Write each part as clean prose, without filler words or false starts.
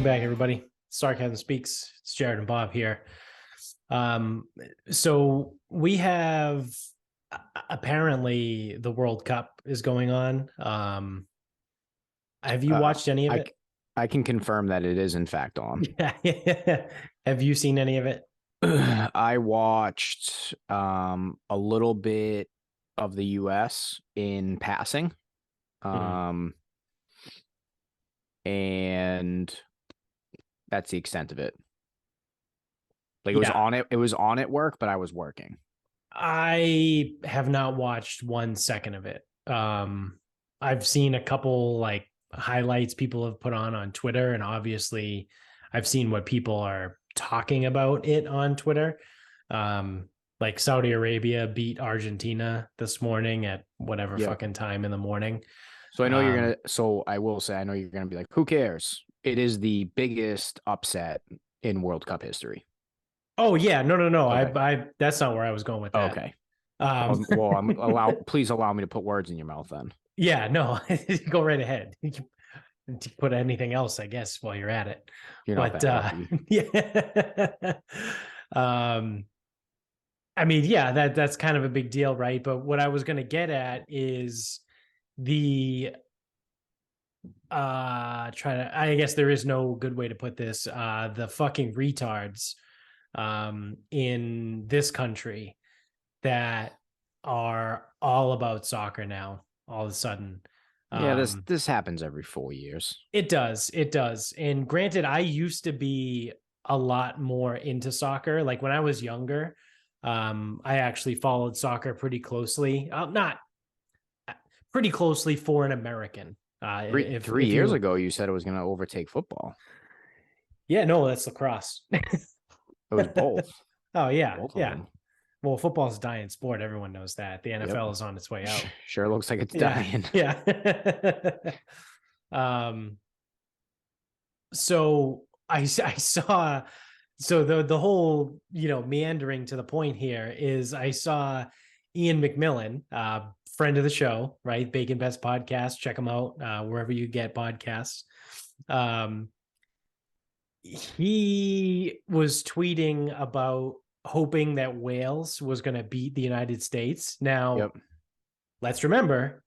back, everybody. Sarcasm Speaks. It's Jared and Bob here. So we have apparently the World Cup is going on. Have you watched any of it? I can confirm that it is in fact on. Have you seen any of it? I watched a little bit of the US in passing. And that's the extent of it. Like it was on at work, but I was working. I have not watched 1 second of it. I've seen a couple like highlights people have put on Twitter, and obviously I've seen what people are talking about it on Twitter. Like Saudi Arabia beat Argentina this morning at whatever fucking time in the morning. So I know I will say, I know you're gonna be like, who cares? It is the biggest upset in World Cup history. Oh yeah, no. Okay. I that's not where I was going with that. Okay. Please allow me to put words in your mouth then. Yeah, no, go right ahead. You can put anything else, I guess, while you're at it. You're not that lucky. Yeah. I mean, yeah, that's kind of a big deal, right? But what I was going to get at is the I guess there is no good way to put this. The fucking retards in this country that are all about soccer now all of a sudden. Yeah, this happens every 4 years. It does. And granted, I used to be a lot more into soccer. Like when I was younger, I actually followed soccer pretty closely. Not pretty closely for an American. Three years ago, you said it was going to overtake football. Yeah, no, that's lacrosse. It was both. Oh yeah, yeah. Well, football's a dying sport. Everyone knows that. The NFL is on its way out. Sure looks like it's dying. Yeah. So I saw. So the whole meandering to the point here is I saw Ian McMillan, friend of the show, right? Bacon Best Podcast. Check him out wherever you get podcasts. He was tweeting about hoping that Wales was going to beat the United States. Now, let's remember,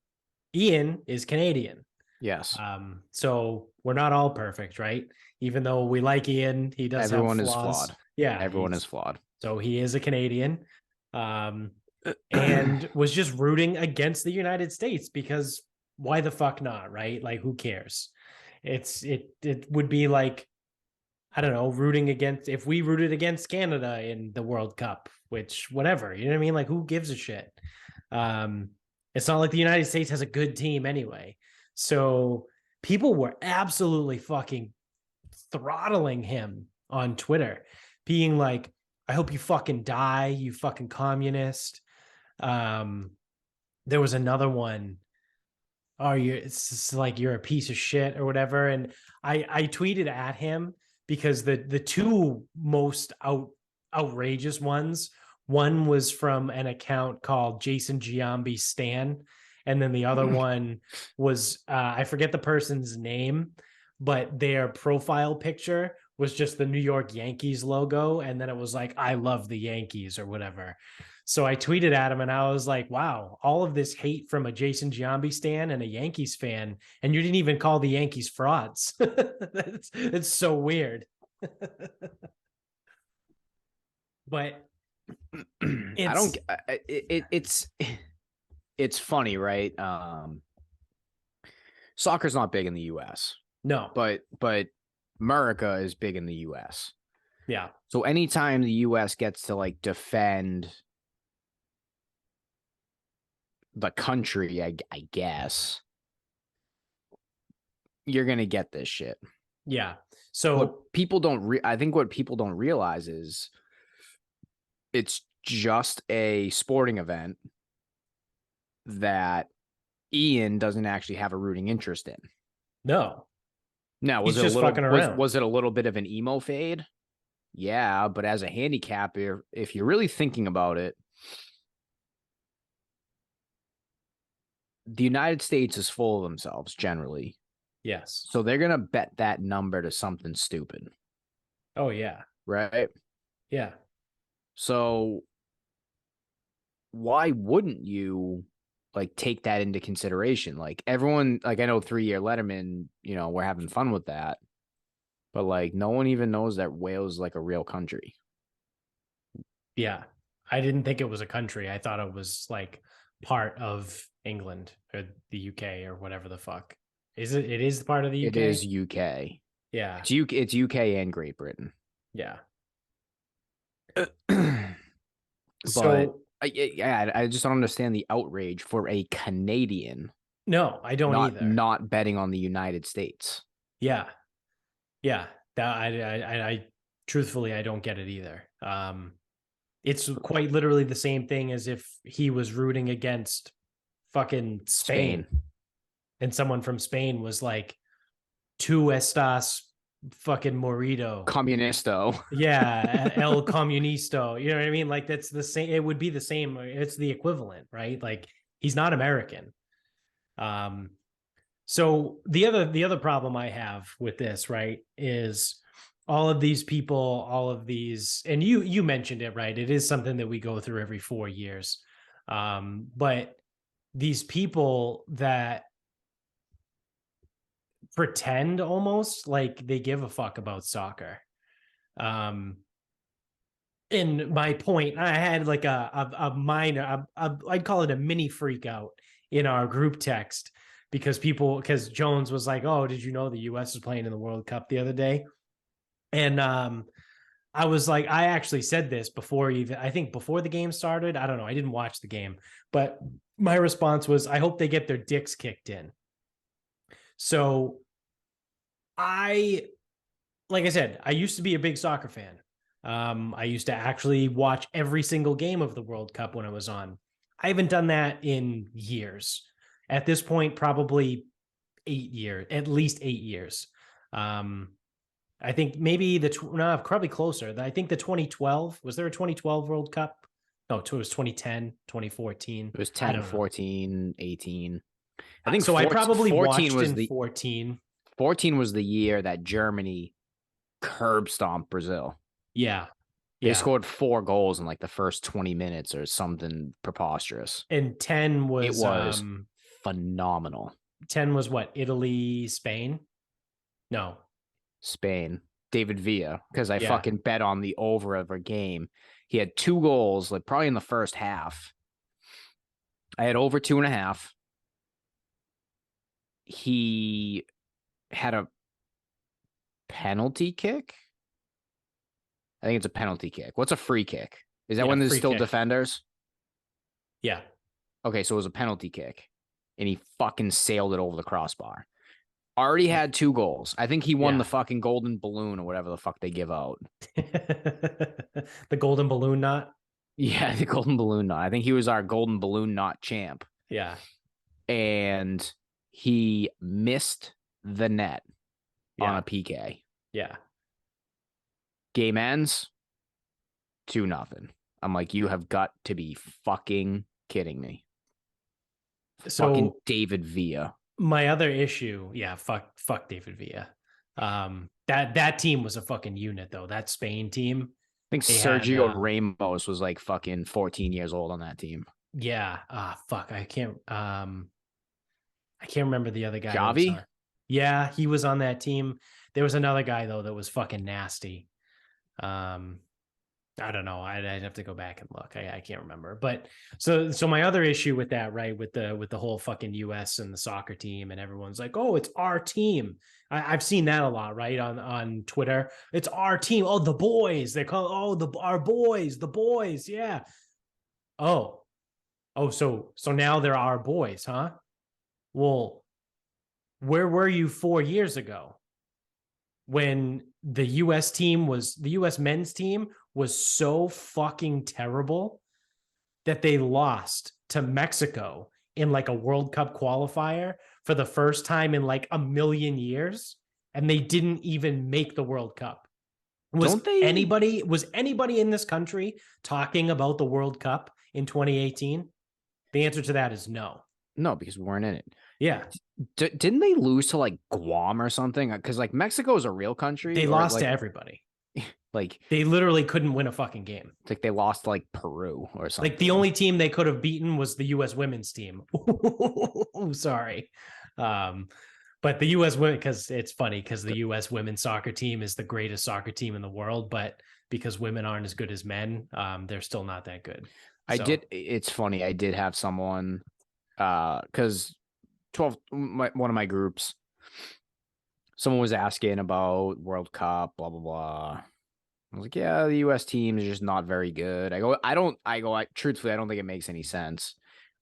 Ian is Canadian. Yes. So we're not all perfect, right? Even though we like Ian, he does have flaws. Everyone is flawed. Yeah. Everyone is flawed. So he is a Canadian. And was just rooting against the United States because why the fuck not, right? Like, who cares? It would be like, I don't know, rooting against, if we rooted against Canada in the World Cup, which whatever, you know what I mean? Like, who gives a shit? It's not like the United States has a good team anyway. So people were absolutely fucking throttling him on Twitter, being like, I hope you fucking die, you fucking communist. There was another one. Oh, it's like you're a piece of shit or whatever. And I tweeted at him because the two most outrageous ones, one was from an account called Jason Giambi Stan, and then the other one was I forget the person's name, but their profile picture was just the New York Yankees logo, and then it was like, I love the Yankees or whatever. So I tweeted at him and I was like, wow, all of this hate from a Jason Giambi stan and a Yankees fan, and you didn't even call the Yankees frauds. It's so weird. But it's funny, right? Soccer's not big in the US. No. But America is big in the US. Yeah. So anytime the US gets to like defend the country, I guess, you're going to get this shit. Yeah. So what people I think what people don't realize is it's just a sporting event that Ian doesn't actually have a rooting interest in. No. Now, was it a little bit of an emo fade? Yeah, but as a handicapper, if you're really thinking about it, the United States is full of themselves generally. Yes. So they're going to bet that number to something stupid. Oh, yeah. Right? Yeah. So why wouldn't you like take that into consideration? Like everyone, like I know 3 Year Letterman, we're having fun with that, but like no one even knows that Wales is like a real country. Yeah. I didn't think it was a country. I thought it was like part of England or the UK or whatever the fuck. Is it? It is part of the UK? It is UK. Yeah. It's UK and Great Britain. Yeah. But I just don't understand the outrage for a Canadian no, I don't either. Not betting on the United States. Yeah. Yeah. That I truthfully, I don't get it either. It's quite literally the same thing as if he was rooting against fucking Spain. And someone from Spain was like, "Tu estás fucking morito. Comunisto." Yeah, el comunisto. You know what I mean? Like that's the same. It would be the same. It's the equivalent, right? Like he's not American. So the other problem I have with this, right, is all of these people, all of these, and you mentioned it, right? It is something that we go through every 4 years. But these people that pretend almost like they give a fuck about soccer. In my point, I had like a minor, I'd call it a mini freak out in our group text because Jones was like, "Oh, did you know the U.S. is playing in the World Cup the other day?" And I was like, I actually said this before even, I think before the game started. I don't know. I didn't watch the game, but my response was, I hope they get their dicks kicked in. So like I said, I used to be a big soccer fan. I used to actually watch every single game of the World Cup when it was on. I haven't done that in years. At this point, probably 8 years, at least 8 years. I think maybe probably closer. I think the 2012, was there a 2012 World Cup? No, it was 2010, 2014. It was I 10, don't know. 14, 18. I think So I probably 14 watched was in 14. 14 was the year that Germany curb stomped Brazil. Yeah. They scored 4 goals in like the first 20 minutes or something preposterous. And 10 was it was phenomenal. 10 was what? Italy, Spain? No. Spain. David Villa, because I fucking bet on the over of a game. He had 2 goals, like probably in the first half. I had over 2.5. He had a penalty kick. I think it's a penalty kick. What's a free kick? Is that when there's still defenders? Yeah. Okay, so it was a penalty kick, and he fucking sailed it over the crossbar. Already had 2 goals. I think he won the fucking golden balloon or whatever the fuck they give out. The golden balloon knot? Yeah, the golden balloon knot. I think he was our golden balloon knot champ. Yeah. And he missed the net on a PK. Yeah. Game ends 2-0. I'm like, you have got to be fucking kidding me. So fucking David Villa. My other issue, fuck David Villa. That team was a fucking unit though. That Spain team. I think Sergio Ramos was like fucking 14 years old on that team. Yeah. Fuck. I can't remember the other guy. Javi? Yeah, he was on that team. There was another guy though that was fucking nasty. I don't know. I'd have to go back and look. I can't remember. But so my other issue with that, right, with the whole fucking US and the soccer team, and everyone's like, oh, it's our team. I've seen that a lot, right, on Twitter. It's our team. Oh, the boys. They call our boys, the boys. Yeah. Oh, so now they're our boys, huh? Well, where were you 4 years ago when the US men's team was so fucking terrible that they lost to Mexico in like a World Cup qualifier for the first time in like a million years, and they didn't even make the World Cup? Was anybody in this country talking about the World Cup in 2018? The answer to that is no. No, because we weren't in it. Yeah. Didn't they lose to like Guam or something? Because like Mexico is a real country, They or lost like to everybody. like They literally couldn't win a fucking game. it's like they lost to like Peru or Like the something. only team they could have beaten was the U.S. women's team. Sorry. But the U.S. women, because it's funny because the U.S. women's soccer team is the greatest soccer team in the world, but because women aren't as good as men, they're still not that good. It's funny. I did have someone, because one of my groups, someone was asking about World Cup, blah, blah, blah. I was like, yeah, the U.S. team is just not very good. Truthfully, I don't think it makes any sense.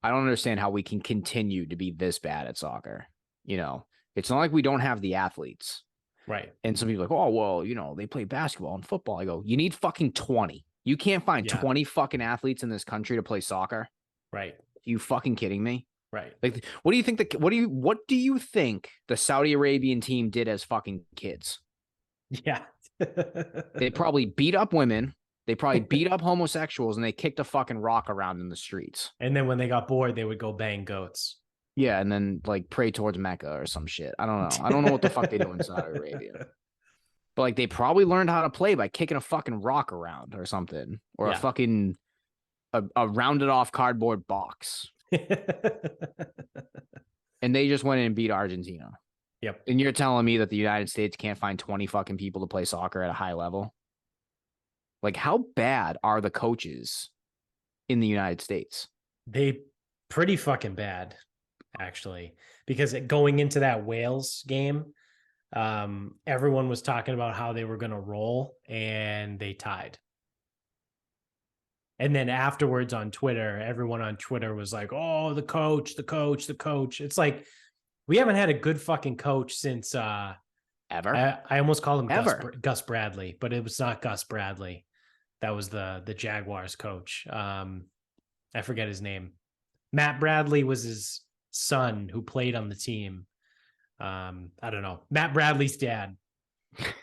I don't understand how we can continue to be this bad at soccer. It's not like we don't have the athletes. Right. And some people are like, oh, well, they play basketball and football. I go, you need fucking 20. You can't find 20 fucking athletes in this country to play soccer. Right. Are you fucking kidding me? Right. Like, what do you think what do you think the Saudi Arabian team did as fucking kids? Yeah. They probably beat up women. They probably beat up homosexuals, and they kicked a fucking rock around in the streets. And then when they got bored, they would go bang goats. Yeah, and then like pray towards Mecca or some shit. I don't know. I don't know what the fuck they do in Saudi Arabia. But like they probably learned how to play by kicking a fucking rock around or something. Or a rounded off cardboard box. And they just went in and beat Argentina. Yep. And you're telling me that the United States can't find 20 fucking people to play soccer at a high level? Like, how bad are the coaches in the United States? They pretty fucking bad, actually. Because going into that Wales game, everyone was talking about how they were going to roll, and they tied. And then afterwards on Twitter, everyone on Twitter was like, oh, the coach, the coach, the coach. It's like, we haven't had a good fucking coach since ever. I almost called him ever. Gus Bradley, but it was not Gus Bradley. That was the Jaguars coach. I forget his name. Matt Bradley was his son who played on the team. I don't know. Matt Bradley's dad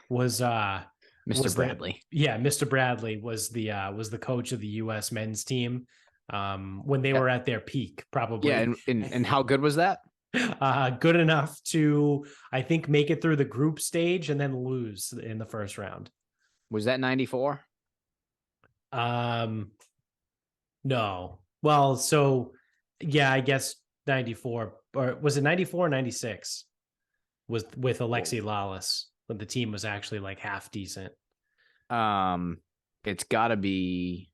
was Mr. Bradley. Mr. Bradley was the coach of the U.S. men's team when they were at their peak, probably. Yeah, and how good was that? Good enough to, I think, make it through the group stage and then lose in the first round. Was that 94? No. Well, so yeah, I guess 94, or was it 94 or 96? Was with Alexi Lawless when the team was actually like half decent. It's got to be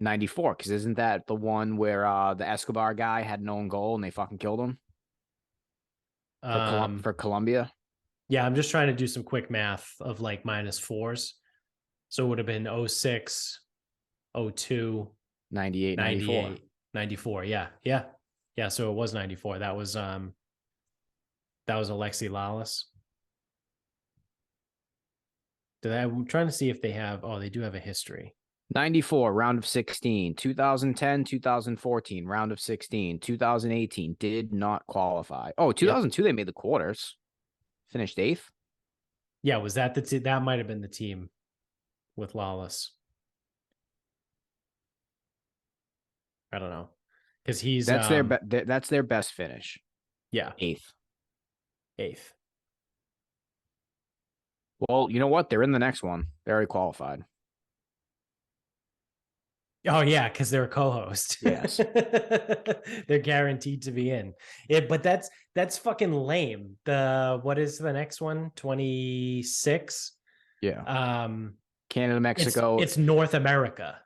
94, because isn't that the one where the Escobar guy had an own goal and they fucking killed him for Colombia? Yeah, I'm just trying to do some quick math of like minus fours. So it would have been 06, 02, 98, 94. 94. Yeah. So it was 94. That was Alexi Lawless. I'm trying to see if they have. Oh, they do have a history. 94, round of 16. 2010, 2014, round of 16. 2018 did not qualify. Oh, 2002, They made the quarters. Finished 8th. Yeah, was that that might have been the team with Lawless. I don't know, because he's that's their best finish. Yeah, 8th. Well, you know what? They're in the next one. They're already qualified. Oh yeah, because they're a co-host. Yes. They're guaranteed to be in it, but that's fucking lame. What is the next one? 26. Yeah. Canada, Mexico. It's North America.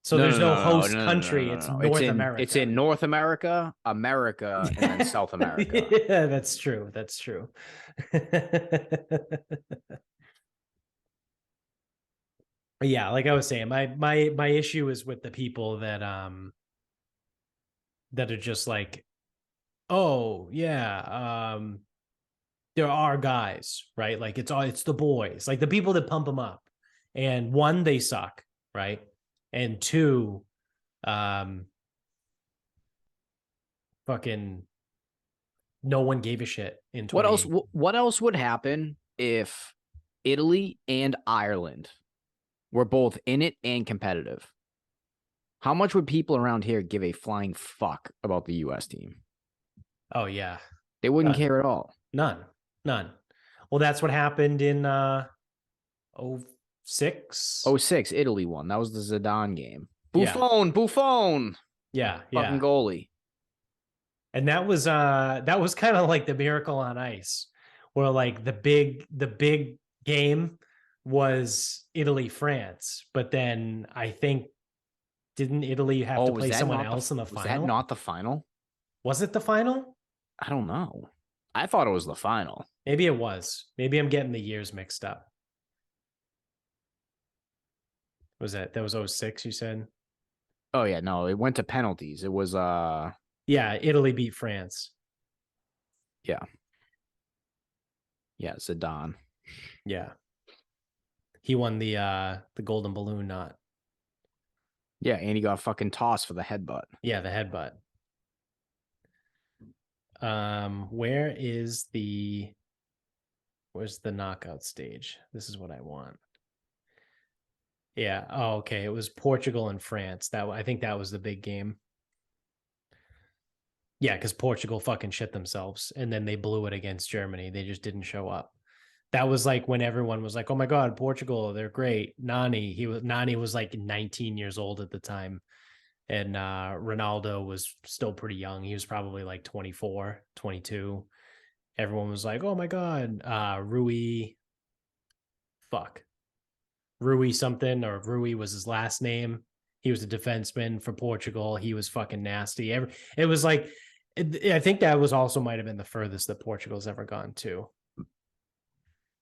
So there's no host country. It's North America. It's in North America, and then South America. Yeah, that's true. That's true. Yeah, like I was saying, my issue is with the people that are just like, oh yeah, there are guys, right? Like it's the boys, like the people that pump them up, and one, they suck, right? And two, fucking no one gave a shit in 20. What else would happen if Italy and Ireland were both in it and competitive? How much would people around here give a flying fuck about the U.S. team? Oh yeah. They wouldn't None. care at all. None. None. Well, that's what happened in 06. Oh six, Italy won. That was the Zidane game. Yeah. Buffon. Yeah. Fucking Yeah. goalie. And that was kind of like the miracle on ice, where like the big game was Italy France, but then I think didn't Italy have Oh, to play someone else in the was that final? not the final? Was it the final? I don't know. I thought it was the final. Maybe it was. Maybe I'm getting the years mixed up. Was that was 06 you said? Oh yeah, no, it went to penalties. It was Yeah, Italy beat France. yeah. Yeah, Zidane. Yeah. He won the golden balloon knot. Yeah, and he got fucking tossed for the headbutt. Yeah, the headbutt. Where's the knockout stage? This is what I want. Yeah. Oh, okay. It was Portugal and France. I think that was the big game. Yeah, because Portugal fucking shit themselves, and then they blew it against Germany. They just didn't show up. That was like when everyone was like, "Oh my god, Portugal, they're great." Nani was like 19 years old at the time, and Ronaldo was still pretty young. He was probably like 24, 22. Everyone was like, "Oh my god, fuck, Rui something, or Rui was his last name. He was a defenseman for Portugal. He was fucking nasty. It was like, I think that was also might have been the furthest that Portugal's ever gone to,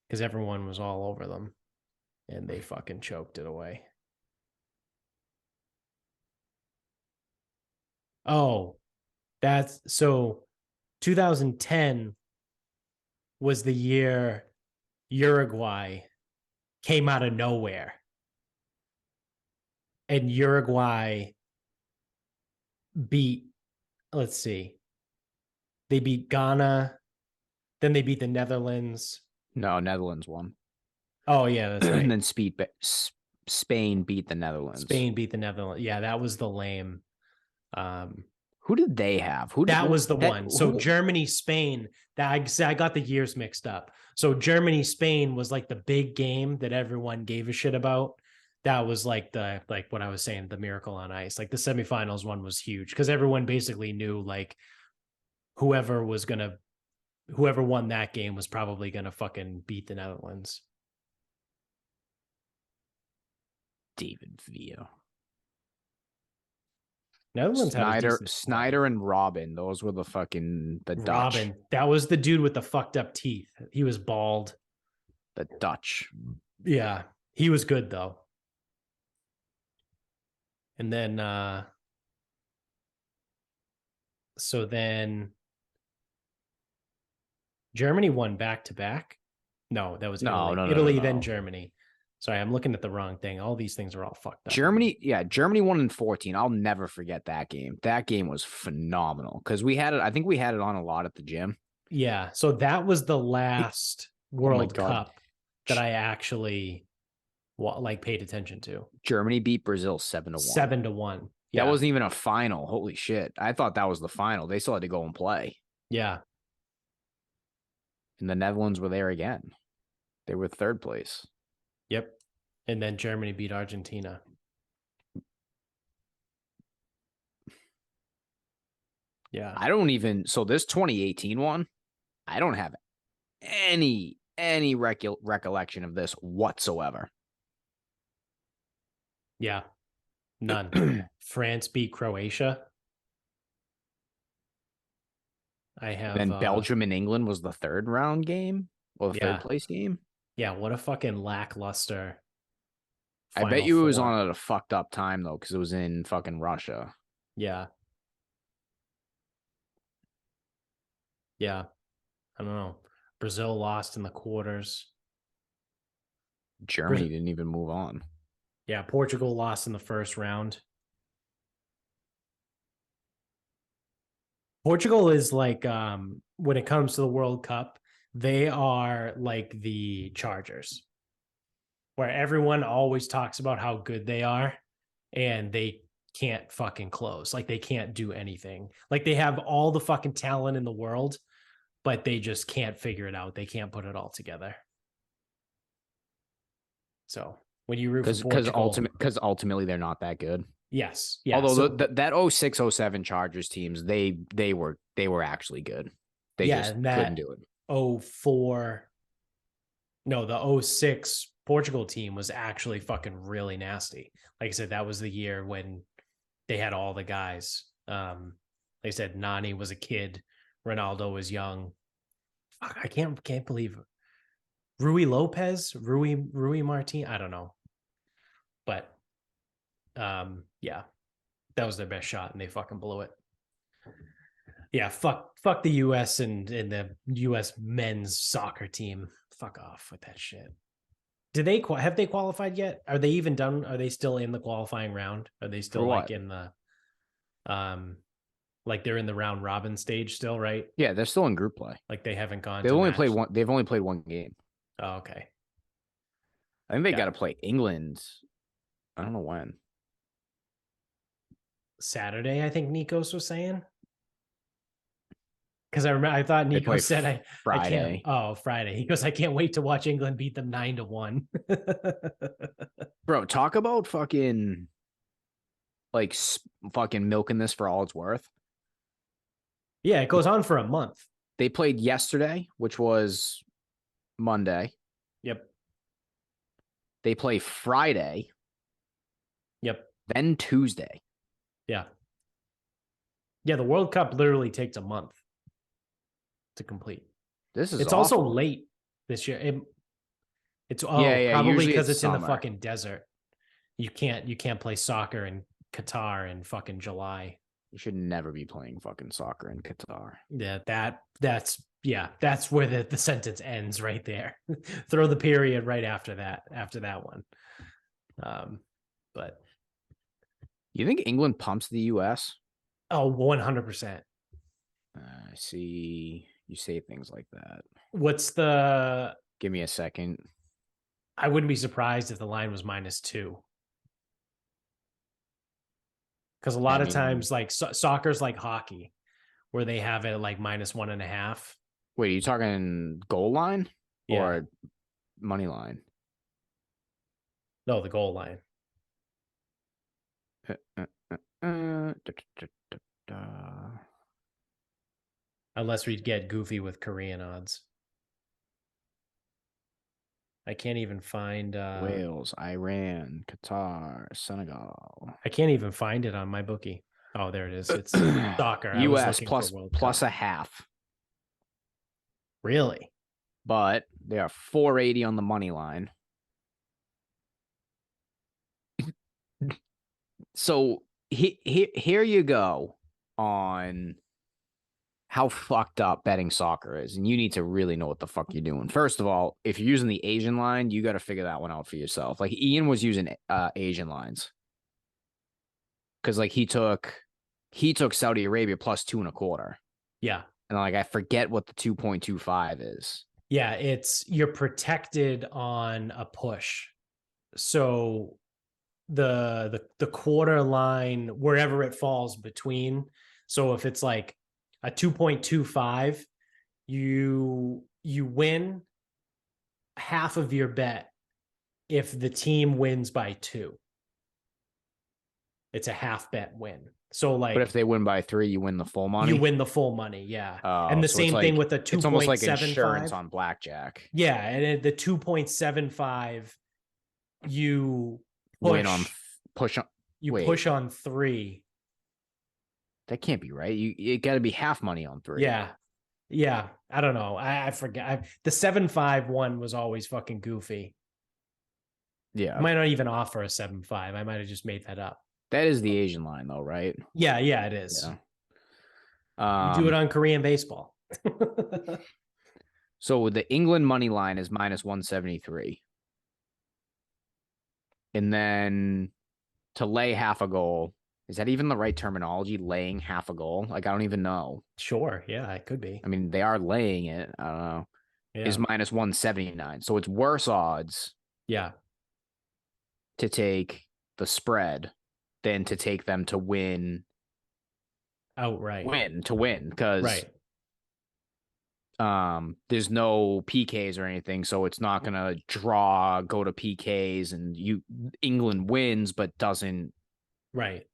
because everyone was all over them, and they fucking choked it away. Oh, that's so. 2010 was the year Uruguay came out of nowhere, and Uruguay beat, let's see, they beat Ghana, then they beat the Netherlands. No, Netherlands won. Oh yeah, that's right. And then Spain beat the Netherlands. Spain beat the Netherlands. Yeah, that was the lame. Who did they have? That was the one. So Germany, Spain. I got the years mixed up. So Germany, Spain was like the big game that everyone gave a shit about. That was like what I was saying, the miracle on ice. Like the semifinals one was huge because everyone basically knew like whoever won that game was probably gonna fucking beat the Netherlands. David Villa. Netherlands Snyder and Robin. Those were the Dutch. Robin. That was the dude with the fucked up teeth. He was bald. The Dutch. Yeah. He was good though. And then so then Germany won back to back. No, that was Italy. No, Italy, then Germany. Sorry, I'm looking at the wrong thing. All these things are all fucked up. Germany won in 14. I'll never forget that game. That game was phenomenal because we had it. I think we had it on a lot at the gym. Yeah. So that was the last World Cup that I actually paid attention to. Germany beat Brazil 7-1. 7-1. Yeah. That wasn't even a final. Holy shit. I thought that was the final. They still had to go and play. Yeah. And the Netherlands were there again. They were third place. Yep. And then Germany beat Argentina. Yeah. So this 2018 one, I don't have any recollection of this whatsoever. Yeah. None. France beat Croatia. I have. Then Belgium and England was the third round game or the third place game. Yeah, what a fucking lackluster. I bet you it was on at a fucked up time though, because it was in fucking Russia. Yeah. Yeah. I don't know. Brazil lost in the quarters. Germany didn't even move on. Yeah, Portugal lost in the first round. Portugal is like when it comes to the World Cup, they are like the Chargers, where everyone always talks about how good they are, and they can't fucking close. Like they can't do anything. Like they have all the fucking talent in the world, but they just can't figure it out. They can't put it all together. So when you root for Portugal, because ultimately they're not that good. yes, yeah. Although So, that 06, 07 Chargers teams, they were actually good. They yeah, just and couldn't that do it. 04, no, the 06 Portugal team was actually fucking really nasty. Like I said, that was the year when they had all the guys. Like I said, Nani was a kid, Ronaldo was young. Fuck, I can't believe Rui Lopez, Rui Martin. I don't know, but yeah, that was their best shot, and they fucking blew it. Yeah, fuck the U.S. and the U.S. men's soccer team. Fuck off with that shit. Did they have they qualified yet? Are they even done? Are they still in the qualifying round? Are they still For like what? in the like they're in the round robin stage still, right? Yeah, they're still in group play. Like they haven't gone They've to only match. played one. They've only played one game. Oh, okay. I think they Yeah. got to play England. I don't know when. Saturday, I think Nikos was saying. Because I remember, I thought They Nico play said I can't. Friday. Oh, Friday. He goes, I can't wait to watch England beat them 9-1. Bro, talk about fucking like fucking milking this for all it's worth. Yeah, it goes on for a month. They played yesterday, which was Monday. Yep. They play Friday, Yep. then Tuesday. Yeah. Yeah, the World Cup literally takes a month to complete. This is It's awful. also late this year. It's Yeah, probably usually because it's it's in the summer. fucking desert. You can't play soccer in Qatar in fucking July. You should never be playing fucking soccer in Qatar. Yeah, that's where the sentence ends right there. Throw the period right after that one. But You think England pumps the US? oh, 100%. I see you say things like that. What's the Give me a second. I wouldn't be surprised if the line was -2. Because a lot of times, like soccer's like hockey, where they have it like -1.5. Wait, are you talking goal line Yeah. or money line? No, the goal line. Unless we get goofy with Korean odds. I can't even find Wales, Iran, Qatar, Senegal. I can't even find it on my bookie. Oh, there it is. It's soccer. I was US looking plus for World plus Cup. a half. Really? But they are 480 on the money line. So here you go on how fucked up betting soccer is. And you need to really know what the fuck you're doing. First of all, if you're using the Asian line, you got to figure that one out for yourself. Like Ian was using Asian lines. Because like he took Saudi Arabia plus 2.25. Yeah. And like I forget what the 2.25 is. Yeah, it's you're protected on a push. So the quarter line, wherever it falls between. So if it's like a 2.25, you win half of your bet if the team wins by 2. It's a half bet win. So like, but if they win by 3, you win the full money. You win the full money, yeah. And the so same thing with the 2.75. It's almost like insurance on blackjack. Yeah, and the 2.75, you push, win on push on. You push on 3. That can't be right. You got to be half money on 3. Yeah. I don't know. I forget. The 7.5 one was always fucking goofy. Yeah, I might not even offer a 7.5. I might have just made that up. That is the Asian line, though, right? Yeah, it is. Yeah. You do it on Korean baseball. So the England money line is -173. And then to lay half a goal, is that even the right terminology? Laying half a goal? Like, I don't even know. Sure. Yeah, it could be. I mean, they are laying it. I don't know. Yeah. Is -179. So it's worse odds. Yeah. To take the spread than to take them to win outright. Because Right. there's no PKs or anything, so it's not gonna go to PKs, and England wins but doesn't Right.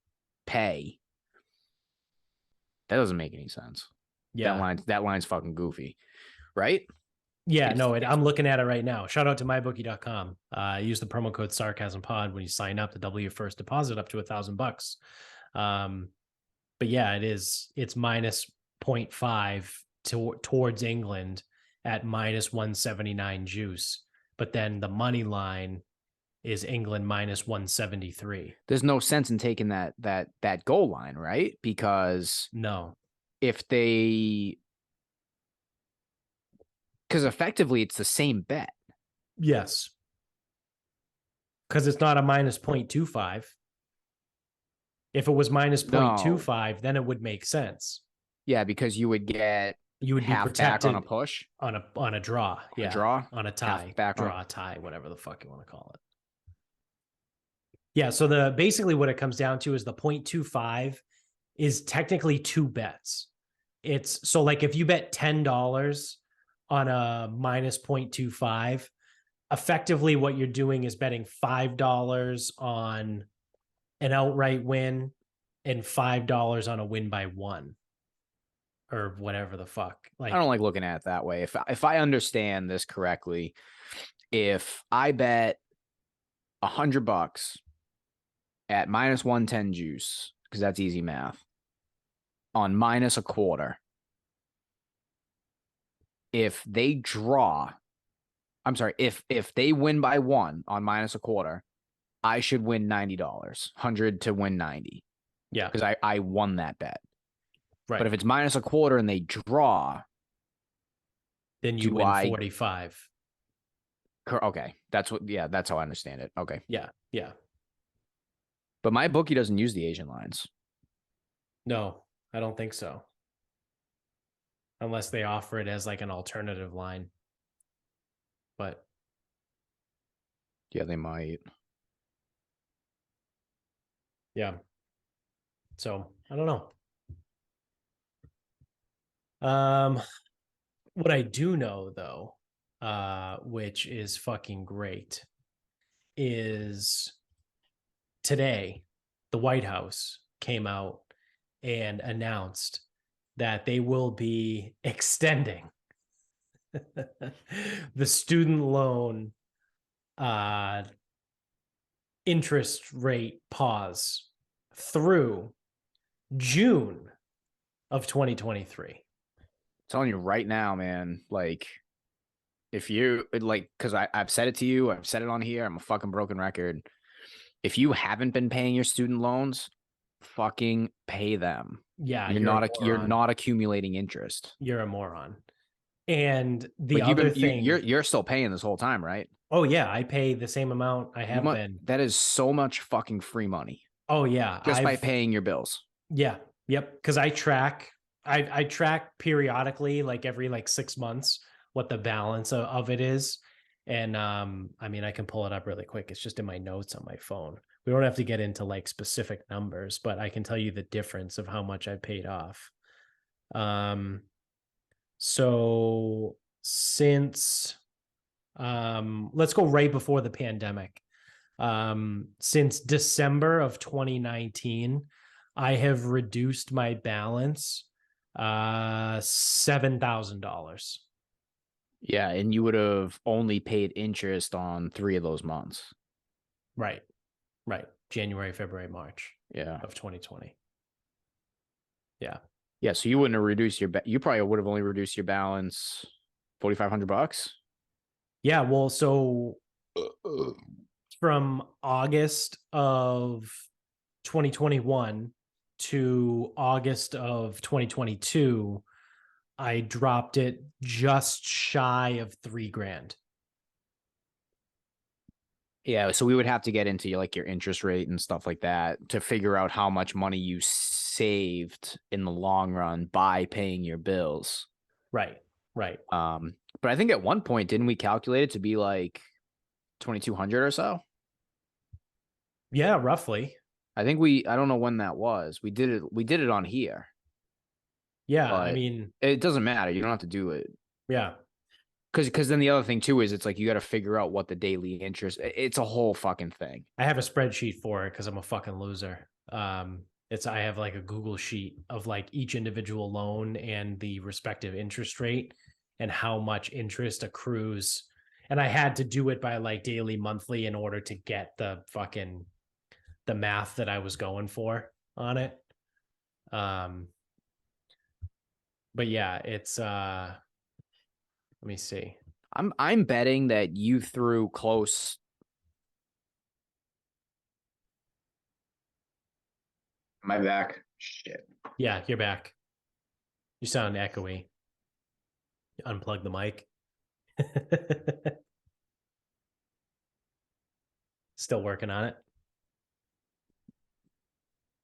pay. That doesn't make any sense. Yeah. That line's fucking goofy, right? Yeah, no, I'm looking at it right now. Shout out to mybookie.com. Use the promo code Sarcasm Pod when you sign up to double your first deposit up to $1,000. But yeah, it's minus 0.5 towards England at minus 179 juice. But then the money line is England minus 173. There's no sense in taking that goal line, right? Because no, because effectively it's the same bet. Yes. Because it's not a minus 0.25. If it was minus 0.25, then it would make sense. Yeah, because you would get be protected back on a push, on a draw, a draw, on a tie, back draw, tie, whatever the fuck you want to call it. Yeah, so basically what it comes down to is the 0.25 is technically two bets. It's so like if you bet $10 on a minus 0.25, effectively what you're doing is betting $5 on an outright win and $5 on a win by one or whatever the fuck. Like, I don't like looking at it that way. If I understand this correctly, if I bet $100 at minus 110 juice, because that's easy math, on minus a quarter, if they draw, I'm sorry, if they win by one on minus a quarter, I should win $90, 100 to win 90. Yeah. Because I won that bet. Right. But if it's minus a quarter and they draw, then you win 45. Okay. That's how I understand it. Okay. Yeah. Yeah. But my bookie doesn't use the Asian lines. No, I don't think so. Unless they offer it as like an alternative line. But yeah, they might. Yeah. So I don't know. What I do know though, which is fucking great, is today the White House came out and announced that they will be extending the student loan interest rate pause through June of 2023. I'm telling you right now, man, like if you like, because I've said it to you, I've said it on here, I'm a fucking broken record. If you haven't been paying your student loans, fucking pay them. Yeah, you're not accumulating interest. You're a moron. And the other thing, you're still paying this whole time, right? Oh yeah, I pay the same amount I have been. That is so much fucking free money. Oh yeah, just by paying your bills. Yeah, yep. Because I track periodically, like every 6 months, what the balance of it is. And I mean, I can pull it up really quick. It's just in my notes on my phone. We don't have to get into specific numbers, but I can tell you the difference of how much I paid off. So since let's go right before the pandemic. Since December of 2019, I have reduced my balance $7,000. Yeah, and you would have only paid interest on 3 of those months. Right. January, February, March. Yeah. Of 2020. Yeah. Yeah, so you wouldn't have reduced you probably would have only reduced your balance $4,500. Yeah, well, so from August of 2021 to August of 2022, I dropped it just shy of $3,000. Yeah, so we would have to get into your interest rate and stuff like that to figure out how much money you saved in the long run by paying your bills. Right. But I think at one point, didn't we calculate it to be like 2,200 or so? Yeah, roughly. I think I don't know when that was. We did it on here, Yeah, I but mean, it doesn't matter. You don't have to do it. yeah, Because then the other thing too is it's like you got to figure out what the daily interest. It's a whole fucking thing. I have a spreadsheet for it because I'm a fucking loser. It's I have like a Google sheet of like each individual loan and the respective interest rate and how much interest accrues. And I had to do it by like daily, monthly in order to get the math that I was going for on it. Um, but yeah, it's let me see. I'm betting that you threw close. My back. Shit. Yeah, you're back. You sound echoey. Unplug the mic. Still working on it.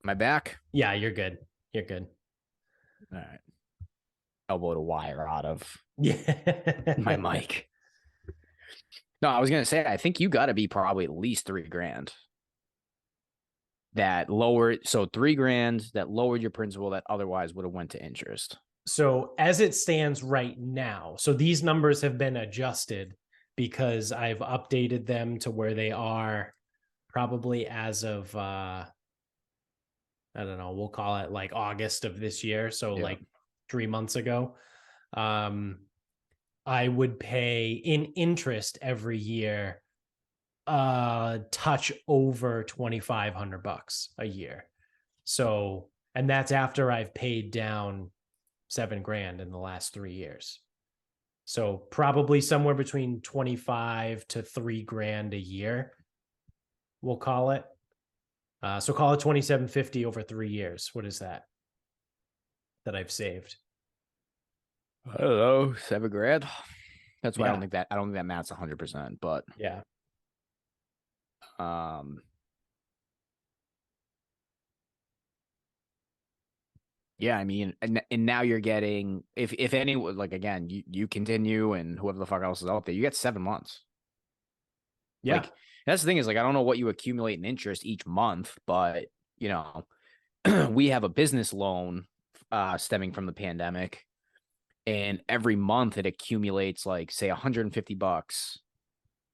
My back. Yeah, you're good. You're good. All right. Elbowed a wire out of Yeah. my mic. No, I was gonna say I think you got to be probably at least $3,000. That lowered, so $3,000 that lowered your principal that otherwise would have went to interest. So as it stands right now, so these numbers have been adjusted because I've updated them to where they are probably as of I don't know, we'll call it like August of this year. So Yeah. like 3 months ago. I would pay in interest every year touch over $2,500 a year. So, and that's after I've paid down $7,000 in the last 3 years. So probably somewhere between 25 to $3,000 a year, we'll call it. So call it 2,750 over 3 years. What is that I've saved? I don't know, $7,000. That's why Yeah. I don't think that math's 100%, but Yeah. um yeah, I mean, and now you're getting if any like again, you continue and whoever the fuck else is out there, you get 7 months. Yeah. Like that's the thing is like I don't know what you accumulate in interest each month, but you know, we have a business loan stemming from the pandemic, and every month it accumulates like say $150.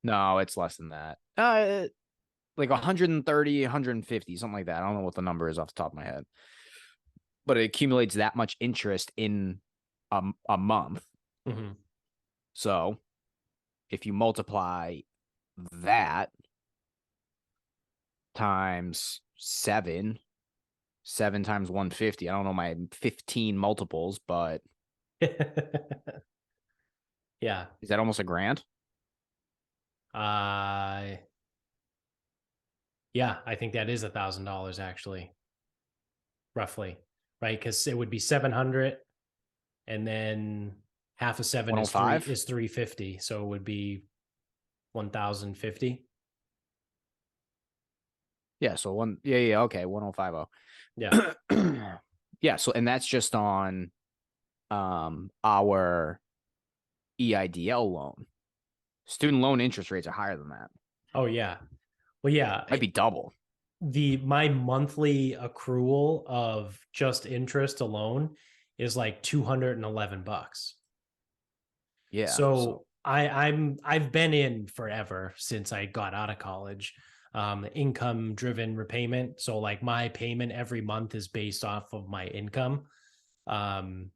No, it's less than that. Like 130, 150, something like that. I don't know what the number is off the top of my head. But it accumulates that much interest in a month. Mhm. So if you multiply that times 7 times 150, I don't know my 15 multiples, but Yeah. is that almost $1,000? Yeah, I think that is $1,000 actually, roughly, right? Because it would be 700, and then half of seven is 105? 350, so it would be 1,050. Yeah, so yeah, okay, 1050. Yeah. Yeah, so and that's just on our EIDL loan. Student loan interest rates are higher than that. Oh yeah. Well, yeah. Might be double. My monthly accrual of just interest alone is like $211. Yeah. So I've been in forever since I got out of college. Income driven repayment. So like my payment every month is based off of my income. And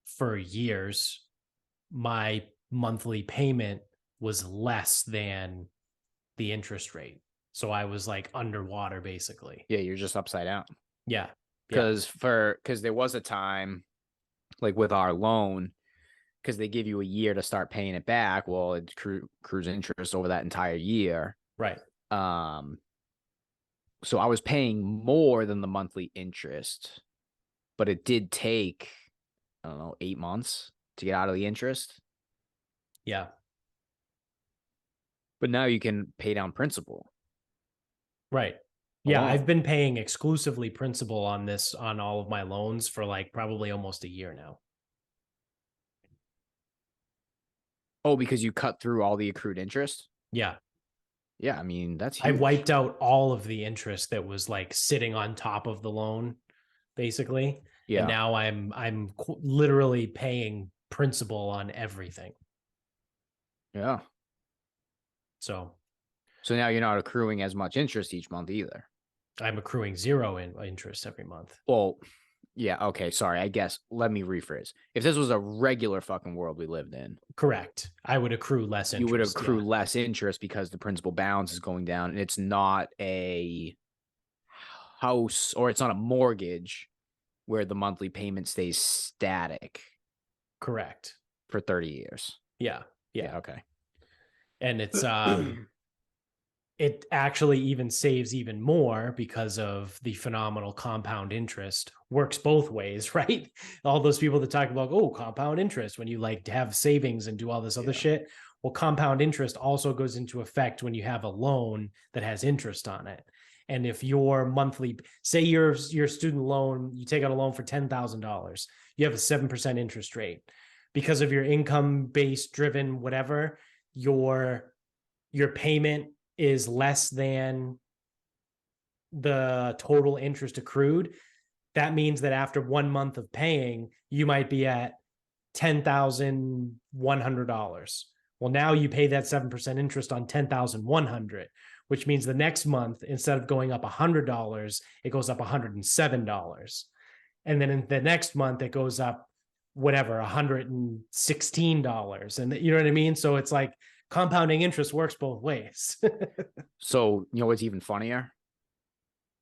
for years, my monthly payment was less than the interest rate. So I was like underwater basically. Yeah, you're just upside down. Yeah. Because there was a time like with our loan, because they give you a year to start paying it back. Well, it accrues interest over that entire year. Right. So I was paying more than the monthly interest, but it did take, I don't know, 8 months to get out of the interest. Yeah. But now you can pay down principal. Right. Yeah, Alone. I've been paying exclusively principal on all of my loans for like probably almost a year now. Oh, because you cut through all the accrued interest? Yeah. Yeah, I mean, that's I huge. wiped out all of the interest that was like sitting on top of the loan, basically. Yeah. And now I'm literally paying principal on everything. Yeah. So now you're not accruing as much interest each month either. I'm accruing zero in interest every month. Well, yeah, okay, sorry. I guess let me rephrase. If this was a regular fucking world we lived in, Correct. I would accrue less interest. you would accrue yeah. less interest because the principal balance is going down, and it's not a house or it's not a mortgage where the monthly payment stays static Correct. for 30 years. Yeah. Yeah. Okay. And it's it actually even saves even more because of the phenomenal compound interest. Works both ways, right? All those people that talk about, oh, compound interest when you like to have savings and do all this other shit. Well, compound interest also goes into effect when you have a loan that has interest on it. And if your monthly, say your student loan, you take out a loan for $10,000, you have a 7% interest rate. Because of your income based driven whatever, your payment is less than the total interest accrued. That means that after 1 month of paying, you might be at $10,100. Well, now you pay that 7% interest on $10,100, which means the next month, instead of going up $100, it goes up $107. And then in the next month, it goes up whatever, $116. And you know what I mean? So it's like compounding interest works both ways. So, you know what's even funnier?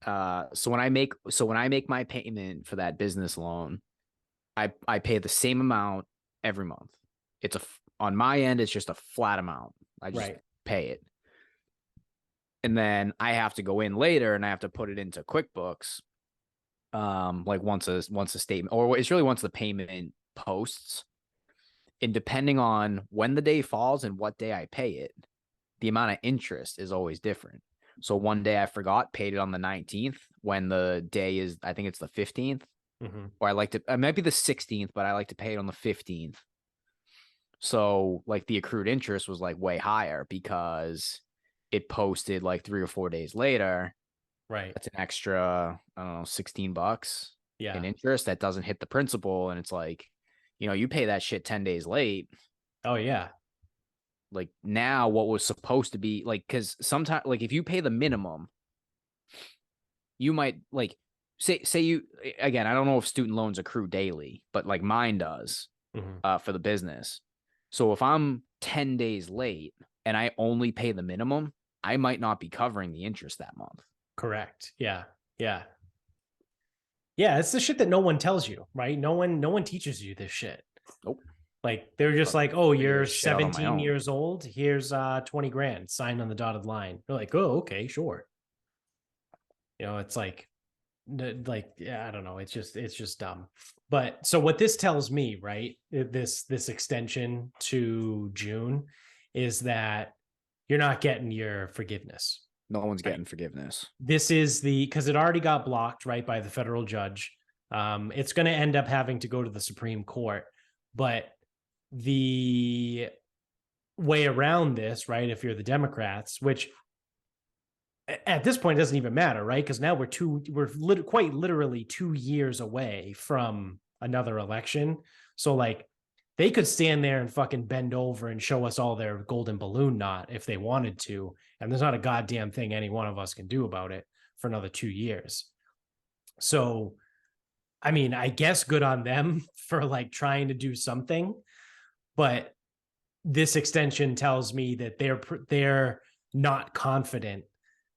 So when I make my payment for that business loan, I pay the same amount every month. It's on my end, it's just a flat amount. I just pay it. And then I have to go in later and I have to put it into QuickBooks. Like once a statement, or it's really once the payment posts. And depending on when the day falls and what day I pay it, the amount of interest is always different. So one day I forgot, paid it on the 19th when the day is, I think it's the 15th. Or it might be the 16th, but I like to pay it on the 15th. So like the accrued interest was like way higher because it posted like 3 or 4 days later. Right. That's an extra, I don't know, $16 in Yeah. interest that doesn't hit the principal. And it's like, you pay that shit 10 days late. Oh, yeah. Like now what was supposed to be like, because sometimes like if you pay the minimum, you might like say you, again, I don't know if student loans accrue daily, but like mine does for the business. So if I'm 10 days late and I only pay the minimum, I might not be covering the interest that month. Correct. Yeah. Yeah. Yeah. It's the shit that no one tells you, right? No one teaches you this shit. Nope. Like they're just like, oh, you're shit out on my 17 own. years old. Here's 20 grand signed on the dotted line. They're like, oh, okay, sure. It's like, yeah, I don't know. It's just dumb. But so what this tells me, right? This extension to June is that you're not getting your forgiveness. No one's getting forgiveness. This is because it already got blocked, right, by the federal judge. It's going to end up having to go to the Supreme Court, but the way around this, right, if you're the Democrats, which at this point doesn't even matter, right? Because now we're quite literally 2 years away from another election. So like they could stand there and fucking bend over and show us all their golden balloon knot if they wanted to. And there's not a goddamn thing any one of us can do about it for another 2 years. So, I mean, I guess good on them for like trying to do something, but this extension tells me that they're not confident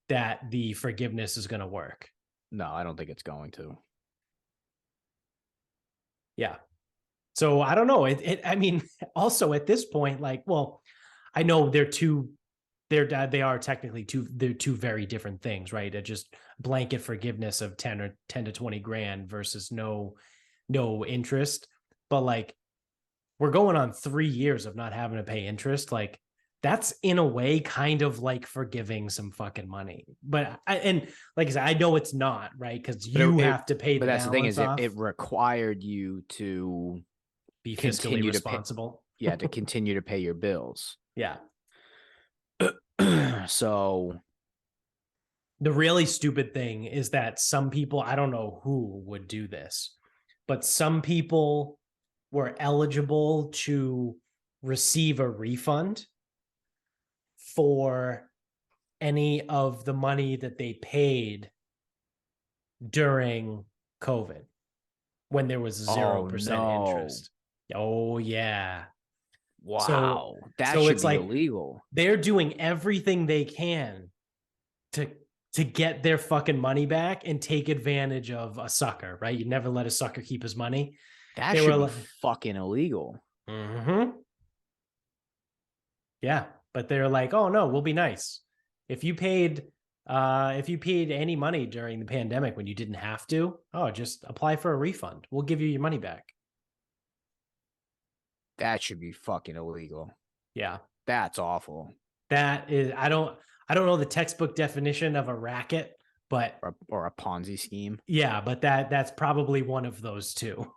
that the forgiveness is going to work. No, I don't think it's going to. Yeah. So I don't know. I mean, also at this point, like, well, I know they are technically they're two very different things, right? Just blanket forgiveness of 10 to 20 grand versus no interest. But like, we're going on 3 years of not having to pay interest. Like, that's in a way kind of like forgiving some fucking money. But like I said, I know it's not, right? Because you have to pay the balance off. But that's the thing is it required you to be fiscally responsible. To continue to pay your bills. Yeah. So The really stupid thing is that some people, I don't know who would do this, but some people were eligible to receive a refund for any of the money that they paid during COVID when there was 0% interest. Oh, yeah. wow, that so should it's be like illegal. they're doing everything they can to get their fucking money back and take advantage of a sucker, right? You never let a sucker keep his money. That They should were be fucking illegal. Yeah, but they're like, oh no, we'll be nice. If you paid any money during the pandemic when you didn't have to, just apply for a refund. We'll give you your money back. That should be fucking illegal. Yeah. That's awful. That is I don't know the textbook definition of a racket, but or a Ponzi scheme. Yeah, but that's probably one of those two.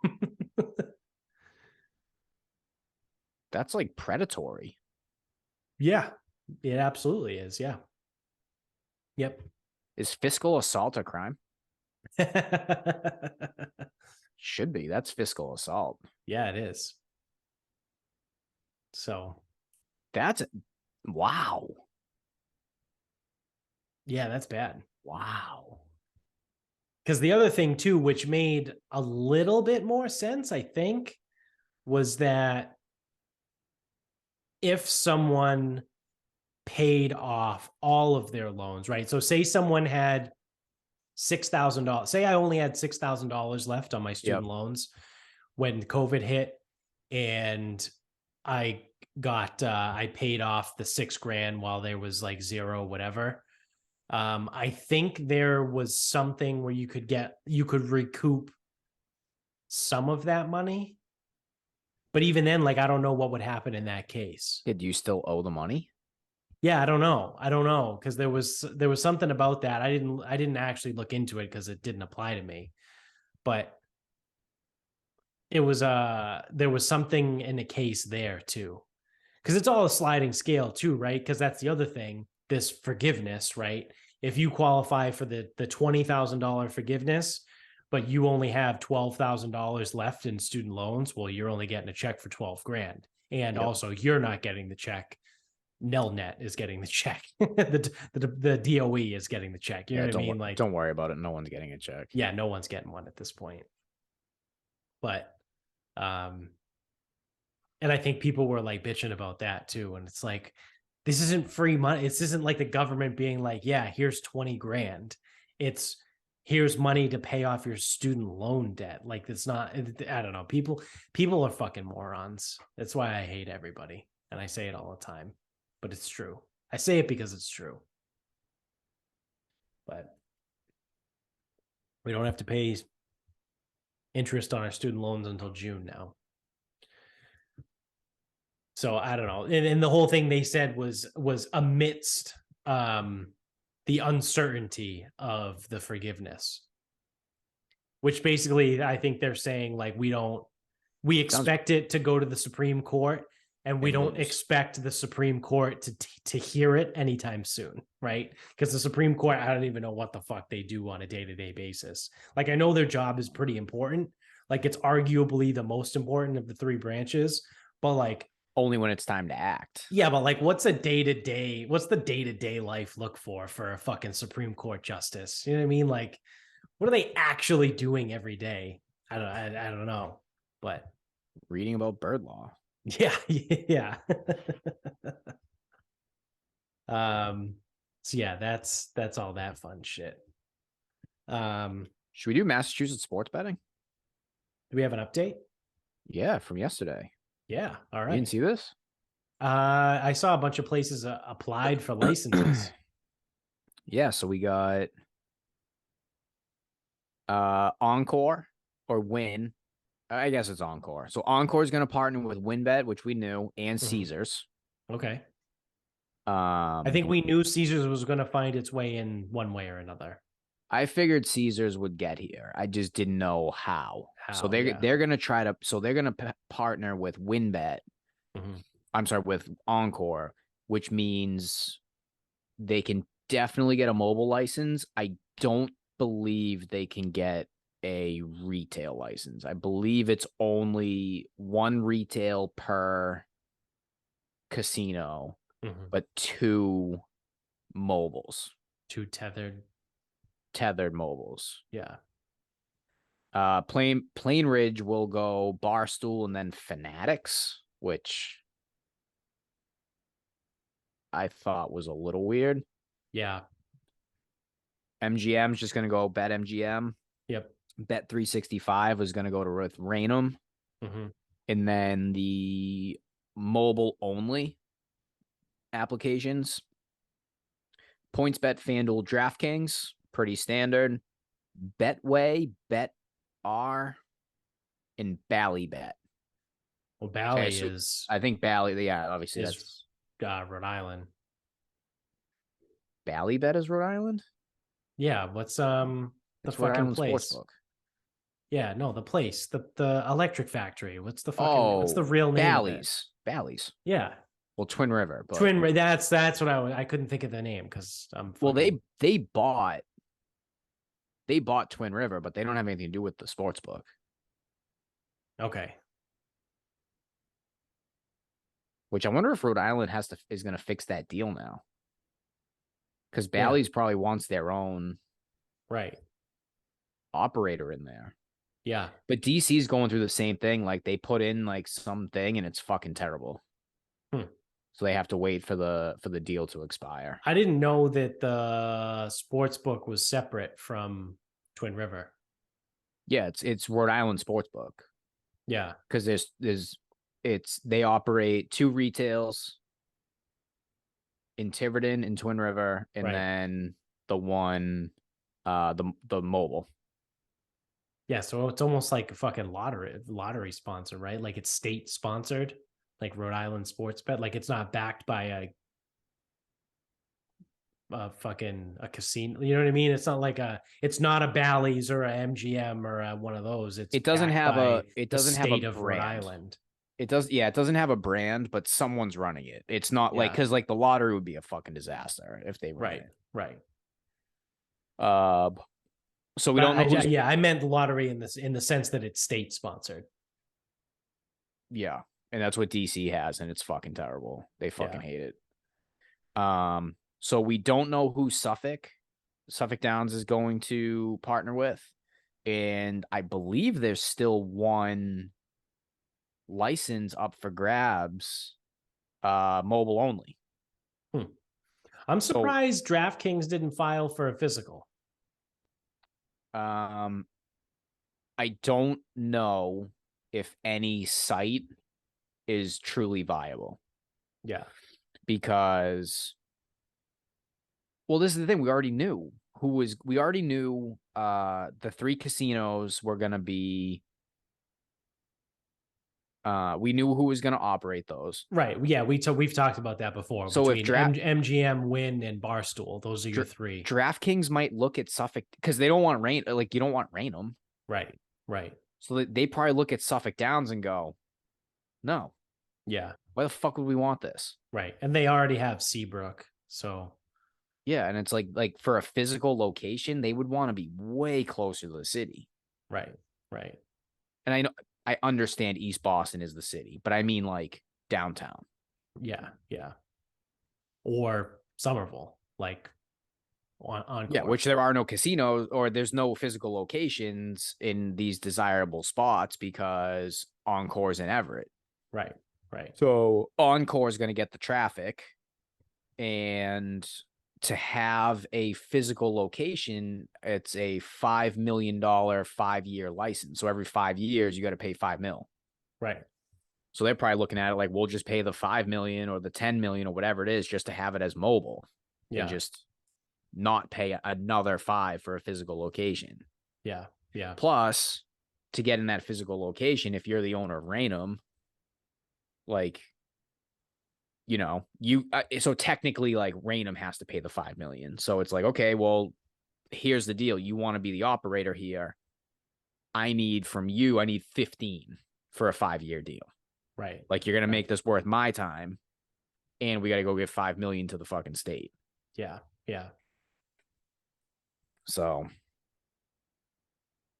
That's like predatory. Yeah, it absolutely is. Yeah. Yep. Is fiscal assault a crime? Should be. That's fiscal assault. Yeah, it is. So that's wow. Yeah, that's bad. Wow. Because the other thing too, which made a little bit more sense, I think, was that if someone paid off all of their loans, right? So say someone had $6,000. Say I only had $6,000 left on my student loans when COVID hit, and I paid off the $6,000 while there was like zero, whatever. I think there was something where you could recoup some of that money. But even then, like, I don't know what would happen in that case. Did you still owe the money? Yeah, I don't know. Because there was something about that. I didn't actually look into it because it didn't apply to me. But it was there was something in the case there too. Because it's all a sliding scale too, right? Because that's the other thing, this forgiveness, right? If you qualify for the $20,000 forgiveness, but you only have $12,000 left in student loans, well, you're only getting a check for $12,000. And also you're not getting the check. Nelnet is getting the check. the DOE is getting the check. You know what I mean? Like, don't worry about it. No one's getting a check. Yeah, no one's getting one at this point. But and I think people were like bitching about that too. And it's like, this isn't free money. This isn't like the government being like, yeah, here's $20,000. It's here's money to pay off your student loan debt. Like, it's not, I don't know. People are fucking morons. That's why I hate everybody. And I say it all the time, but it's true. I say it because it's true. But we don't have to pay interest on our student loans until June now. So I don't know. And the whole thing they said was amidst the uncertainty of the forgiveness, which basically I think they're saying like, we expect it to go to the Supreme Court, and we don't expect the Supreme Court to hear it anytime soon, right? Because the Supreme Court, I don't even know what the fuck they do on a day-to-day basis. Like, I know their job is pretty important. Like, it's arguably the most important of the three branches, but like, only when it's time to act. Yeah, but like, what's the day-to-day life look for a fucking Supreme Court justice? You know what I mean? Like, what are they actually doing every day? I don't know, but reading about bird law. Yeah. Yeah. So yeah, that's all that fun shit. Should we do Massachusetts sports betting? Do we have an update? Yeah, from yesterday. Yeah. All right. You didn't see this? I saw a bunch of places applied for licenses. Yeah, so we got Encore or Win. I guess it's Encore. So Encore is going to partner with WinBet, which we knew, and Caesars. Okay. I think we knew Caesars was going to find its way in one way or another. I figured Caesars would get here. I just didn't know how. So they're going to try to. So they're going to partner with WinBet. I'm sorry, with Encore, which means they can definitely get a mobile license. I don't believe they can get a retail license. I believe it's only one retail per casino, Mhm. but two mobiles, Two tethered. tethered mobiles. Yeah. Plain Ridge will go Barstool and then Fanatics, which I thought was a little weird. Yeah. MGM's just gonna go Bet MGM. Yep. Bet 365 was gonna go to with Rainham, Hmm. and then the mobile only applications. PointsBet, FanDuel, DraftKings, pretty standard. Betway, Bet R, and Ballybet. Well, Okay, Bally so is I think Bally, yeah, obviously is that's Rhode Island. Ballybet is Rhode Island. Yeah. What's the It's Rhode fucking Island place? Sportsbook. Yeah. No, the place. The electric factory. What's the fucking? What's the Oh, real name of it? Bally's. Yeah. Well, Twin River, but Twin. That's what I couldn't think of the name because I'm. well, Fucking, they bought Twin River, but they don't have anything to do with the sports book. okay. Which I wonder if Rhode Island is going to fix that deal now, because Yeah. Bally's probably wants their own Right. operator in there. Yeah. But DC's going through the same thing. Like they put in like something and it's fucking terrible. So they have to wait for the deal to expire. I didn't know that the sports book was separate from Twin River. Yeah, it's Rhode Island Sportsbook. Yeah. Because they operate two retails in Tiverton and Twin River, and Right. then the one the mobile. Yeah, so it's almost like a fucking lottery sponsor, right? Like it's state sponsored, like Rhode Island Sports Bet. Like it's not backed by a fucking a casino. You know what I mean? It's not like it's not a Bally's or a MGM or one of those. It's It doesn't backed have by it the doesn't have a state of Rhode brand. Island. It doesn't have a brand, but someone's running it. It's not like Yeah. because like the lottery would be a fucking disaster if they run it. Right. So we don't know who's Yeah, I meant lottery in the sense that it's state sponsored. yeah, and that's what DC has, and it's fucking terrible. They fucking hate it. So we don't know who Suffolk Downs is going to partner with, and I believe there's still one license up for grabs, mobile only. I'm surprised DraftKings didn't file for a physical. I don't know if any site is truly viable. Yeah. Because, well, this is the thing. We already knew the three casinos were going to be, we knew who was going to operate those. Right. Yeah. We've talked about that before. So between MGM, Wynn, and Barstool, those are your three. DraftKings might look at Suffolk because they don't want you don't want Rainham. Right. So they probably look at Suffolk Downs and go, no. Yeah. Why the fuck would we want this? Right. And they already have Seabrook. So yeah, and it's like for a physical location, they would want to be way closer to the city. Right. And I understand East Boston is the city, but I mean like downtown. Yeah. Or Somerville, like on yeah, which there are no casinos or there's no physical locations in these desirable spots because Encore's in Everett. Right. So Encore is going to get the traffic, and to have a physical location, it's a $5 million 5-year license. So every 5 years, you got to pay $5 million. Right. So they're probably looking at it like, we'll just pay the $5 million or the $10 million or whatever it is just to have it as mobile. Yeah. And just not pay another $5 for a physical location. Yeah. Plus, to get in that physical location, if you're the owner of Rainham, like, you know, so technically like Rainham has to pay the $5 million. So it's like, okay, well, here's the deal. You want to be the operator here. I need 15 for a 5-year deal. Right. Like, you're going to make this worth my time, and we got to go give $5 million to the fucking state. Yeah. Yeah. So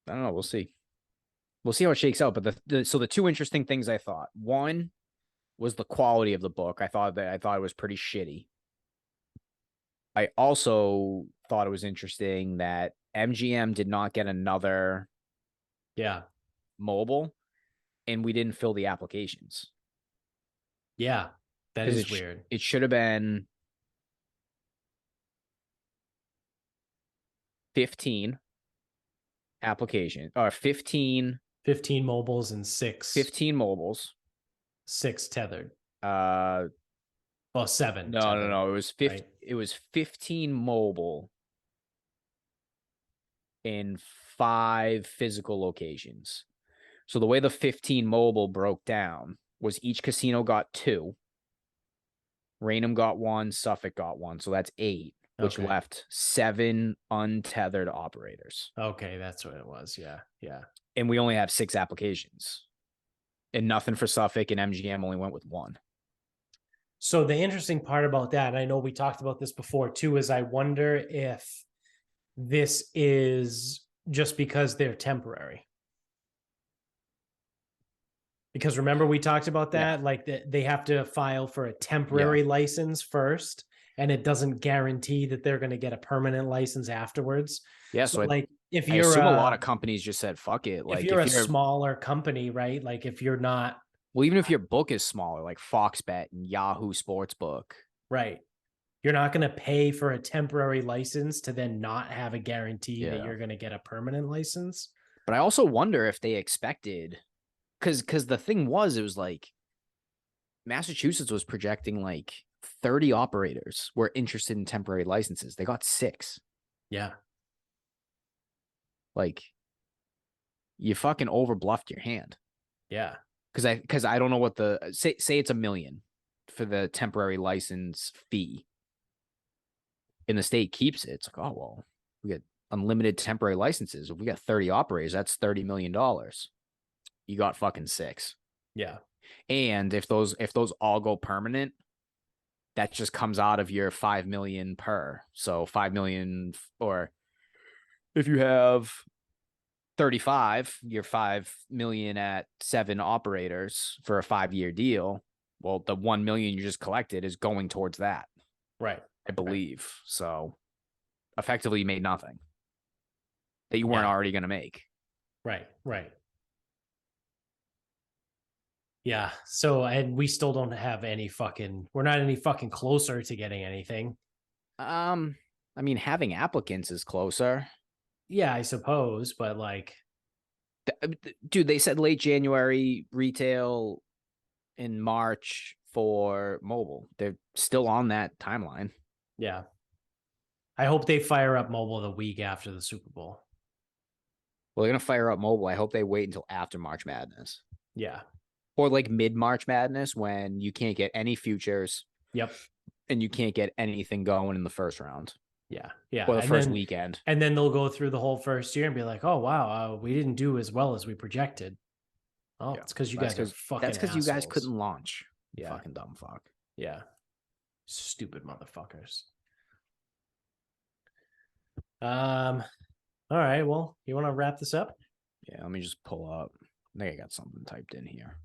I don't know. We'll see. We'll see how it shakes out. But the two interesting things I thought, one was the quality of the book. I thought it was pretty shitty. I also thought it was interesting that MGM did not get another Yeah. mobile, and we didn't fill the applications. Yeah. That 'Cause is weird. It should have been 15 application or 15 15 mobiles and 15 mobiles. 6 tethered. Uh Well, 7 no, tethered. no. It was 50, right? it was 15 mobile in 5 physical locations. So the way the 15 mobile broke down was each casino got 2. Raynham got 1, Suffolk got 1. So that's 8, which Okay. left 7 untethered operators. Okay, that's what it was. Yeah. Yeah. And we only have 6 applications. And nothing for Suffolk, and MGM only went with 1. So the interesting part about that, and I know we talked about this before too, is I wonder if this is just because they're temporary. Because remember we talked about Yeah. that, like they have to file for a temporary license first, and it doesn't guarantee that they're going to get a permanent license afterwards. Yeah, So so like if I you're assume a lot of companies just said fuck it. if Like you're a smaller company, right? Like if you're not well, even if your book is smaller, like FoxBet and Yahoo Sportsbook. right, you're not going to pay for a temporary license to then not have a guarantee that Yeah. you're going to get a permanent license. But I also wonder if they expected, because the thing was, it was like Massachusetts was projecting like 30 operators were interested in temporary licenses. They got 6. Yeah. Like you fucking overbluffed your hand. Yeah. Because I don't know what the say it's $1 million for the temporary license fee. And the state keeps it. It's like, oh well, we got unlimited temporary licenses. If we got 30 operators, that's $30 million. You got fucking 6. Yeah. And if those all go permanent, that just comes out of your 5 million per. So 5 million, or if you have 35, you're 5 million at 7 operators for a 5-year deal. Well, the 1 million you just collected is going towards that. Right. I believe. Right. So effectively you made nothing that you weren't already going to make. Right. Right. Yeah. So, and we still don't have any we're not any fucking closer to getting anything. I mean, having applicants is closer. Yeah, I suppose, but like, dude, they said late January retail in March for mobile. They're still on that timeline. Yeah. I hope they fire up mobile the week after the Super Bowl. Well, they're going to fire up mobile. I hope they wait until after March Madness. Yeah. Or like mid-March Madness when you can't get any futures. Yep. And you can't get anything going in the first round. Yeah. Yeah. Or the first weekend. And then they'll go through the whole first year and be like, oh, wow, we didn't do as well as we projected. Oh, yeah. It's because you guys are fucking That's because you guys couldn't launch. Yeah. Fucking dumb fuck. Yeah. Stupid motherfuckers. All right. Well, you want to wrap this up? Yeah, let me just pull up. I think I got something typed in here.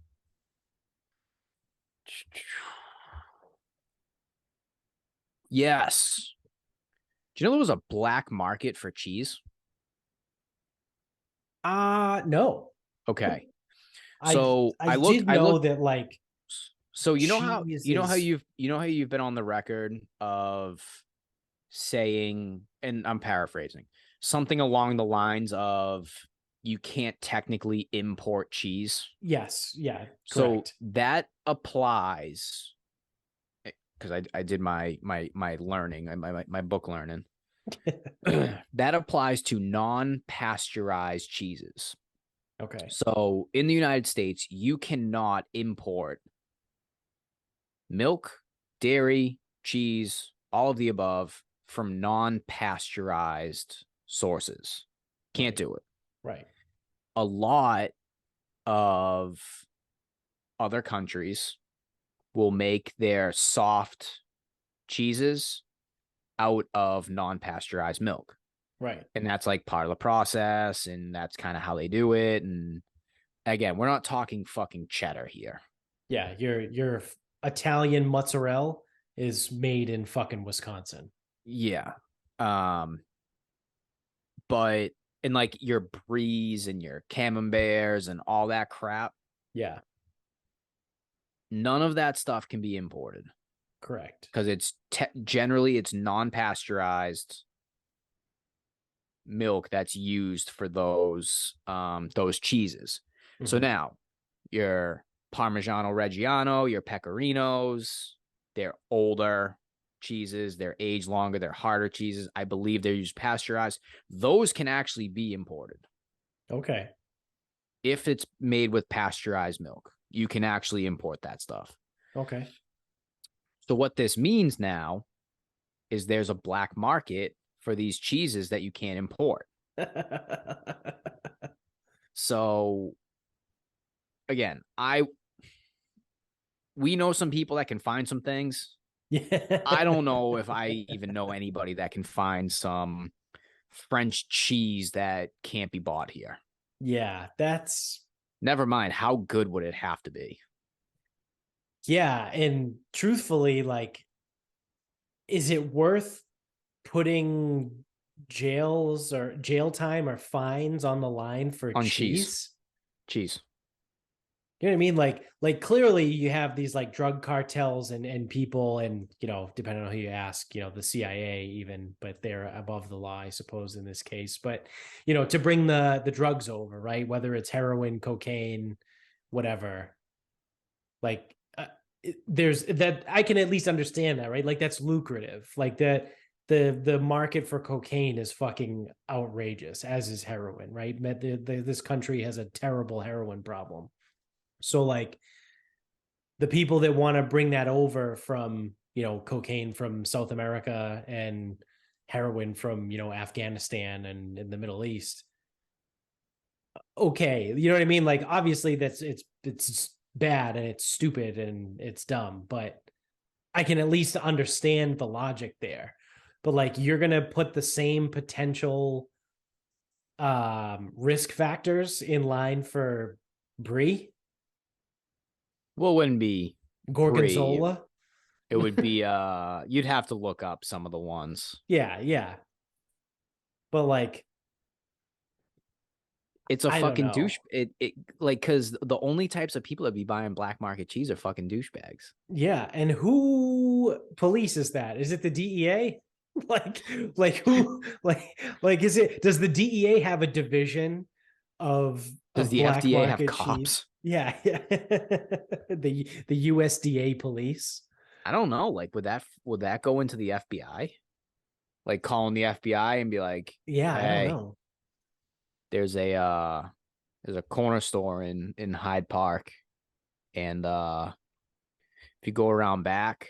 Yes. Do you know there was a black market for cheese? No. Okay. So I did know that like. So you know how you've been on the record of saying, and I'm paraphrasing, something along the lines of you can't technically import cheese. Yes. Yeah. Correct. So that applies because I did my learning, my book learning. That applies to non-pasteurized cheeses. Okay. So in the United States, you cannot import milk, dairy, cheese, all of the above from non-pasteurized sources. Can't do it. Right. A lot of other countries will make their soft cheeses out of non-pasteurized milk. Right. And that's like part of the process, and that's kind of how they do it. And again, we're not talking fucking cheddar here. Yeah, your Italian mozzarella is made in fucking Wisconsin. Yeah. But in like your bries and your camemberts and all that crap, Yeah, none of that stuff can be imported correct. because it's generally it's non-pasteurized milk that's used for those cheeses. So Mhm. now your Parmigiano Reggiano, your Pecorinos, they're older cheeses, they're aged longer, they're harder cheeses. I believe they're used pasteurized. Those can actually be imported. Okay. If it's made with pasteurized milk, you can actually import that stuff. Okay. So what this means now is there's a black market for these cheeses that you can't import. So again, we know some people that can find some things. Yeah. I don't know if I even know anybody that can find some French cheese that can't be bought here. Yeah, that's Never mind, how good would it have to be? yeah, and truthfully, like, is it worth putting jail time or fines on the line for On cheese? Cheese. You know what I mean? Like clearly you have these like drug cartels and people and depending on who you ask, the CIA even, but they're above the law, I suppose, in this case. But to bring the drugs over, right? Whether it's heroin, cocaine, whatever. Like there's that I can at least understand that, right? Like that's lucrative. Like the market for cocaine is fucking outrageous, as is heroin, right? This country has a terrible heroin problem. So like the people that want to bring that over from, cocaine from South America and heroin from, Afghanistan and in the Middle East. Okay. You know what I mean? Like obviously it's bad and it's stupid and it's dumb, but I can at least understand the logic there. But like you're going to put the same potential risk factors in line for brie, Well, it wouldn't be brie. gorgonzola. It would be you'd have to look up some of the ones. Yeah. But like It's a I don't fucking know. douche. It like because the only types of people that be buying black market cheese are fucking douchebags. Yeah, and who polices that? Is it the DEA? like like who does the DEA have a division of Does the black FDA have market cheese? cops? Yeah. The USDA police. I don't know. Like, would that go into the FBI? Like calling the FBI and be like, Yeah, I don't "Hey, know. there's a corner store in Hyde Park, and if you go around back,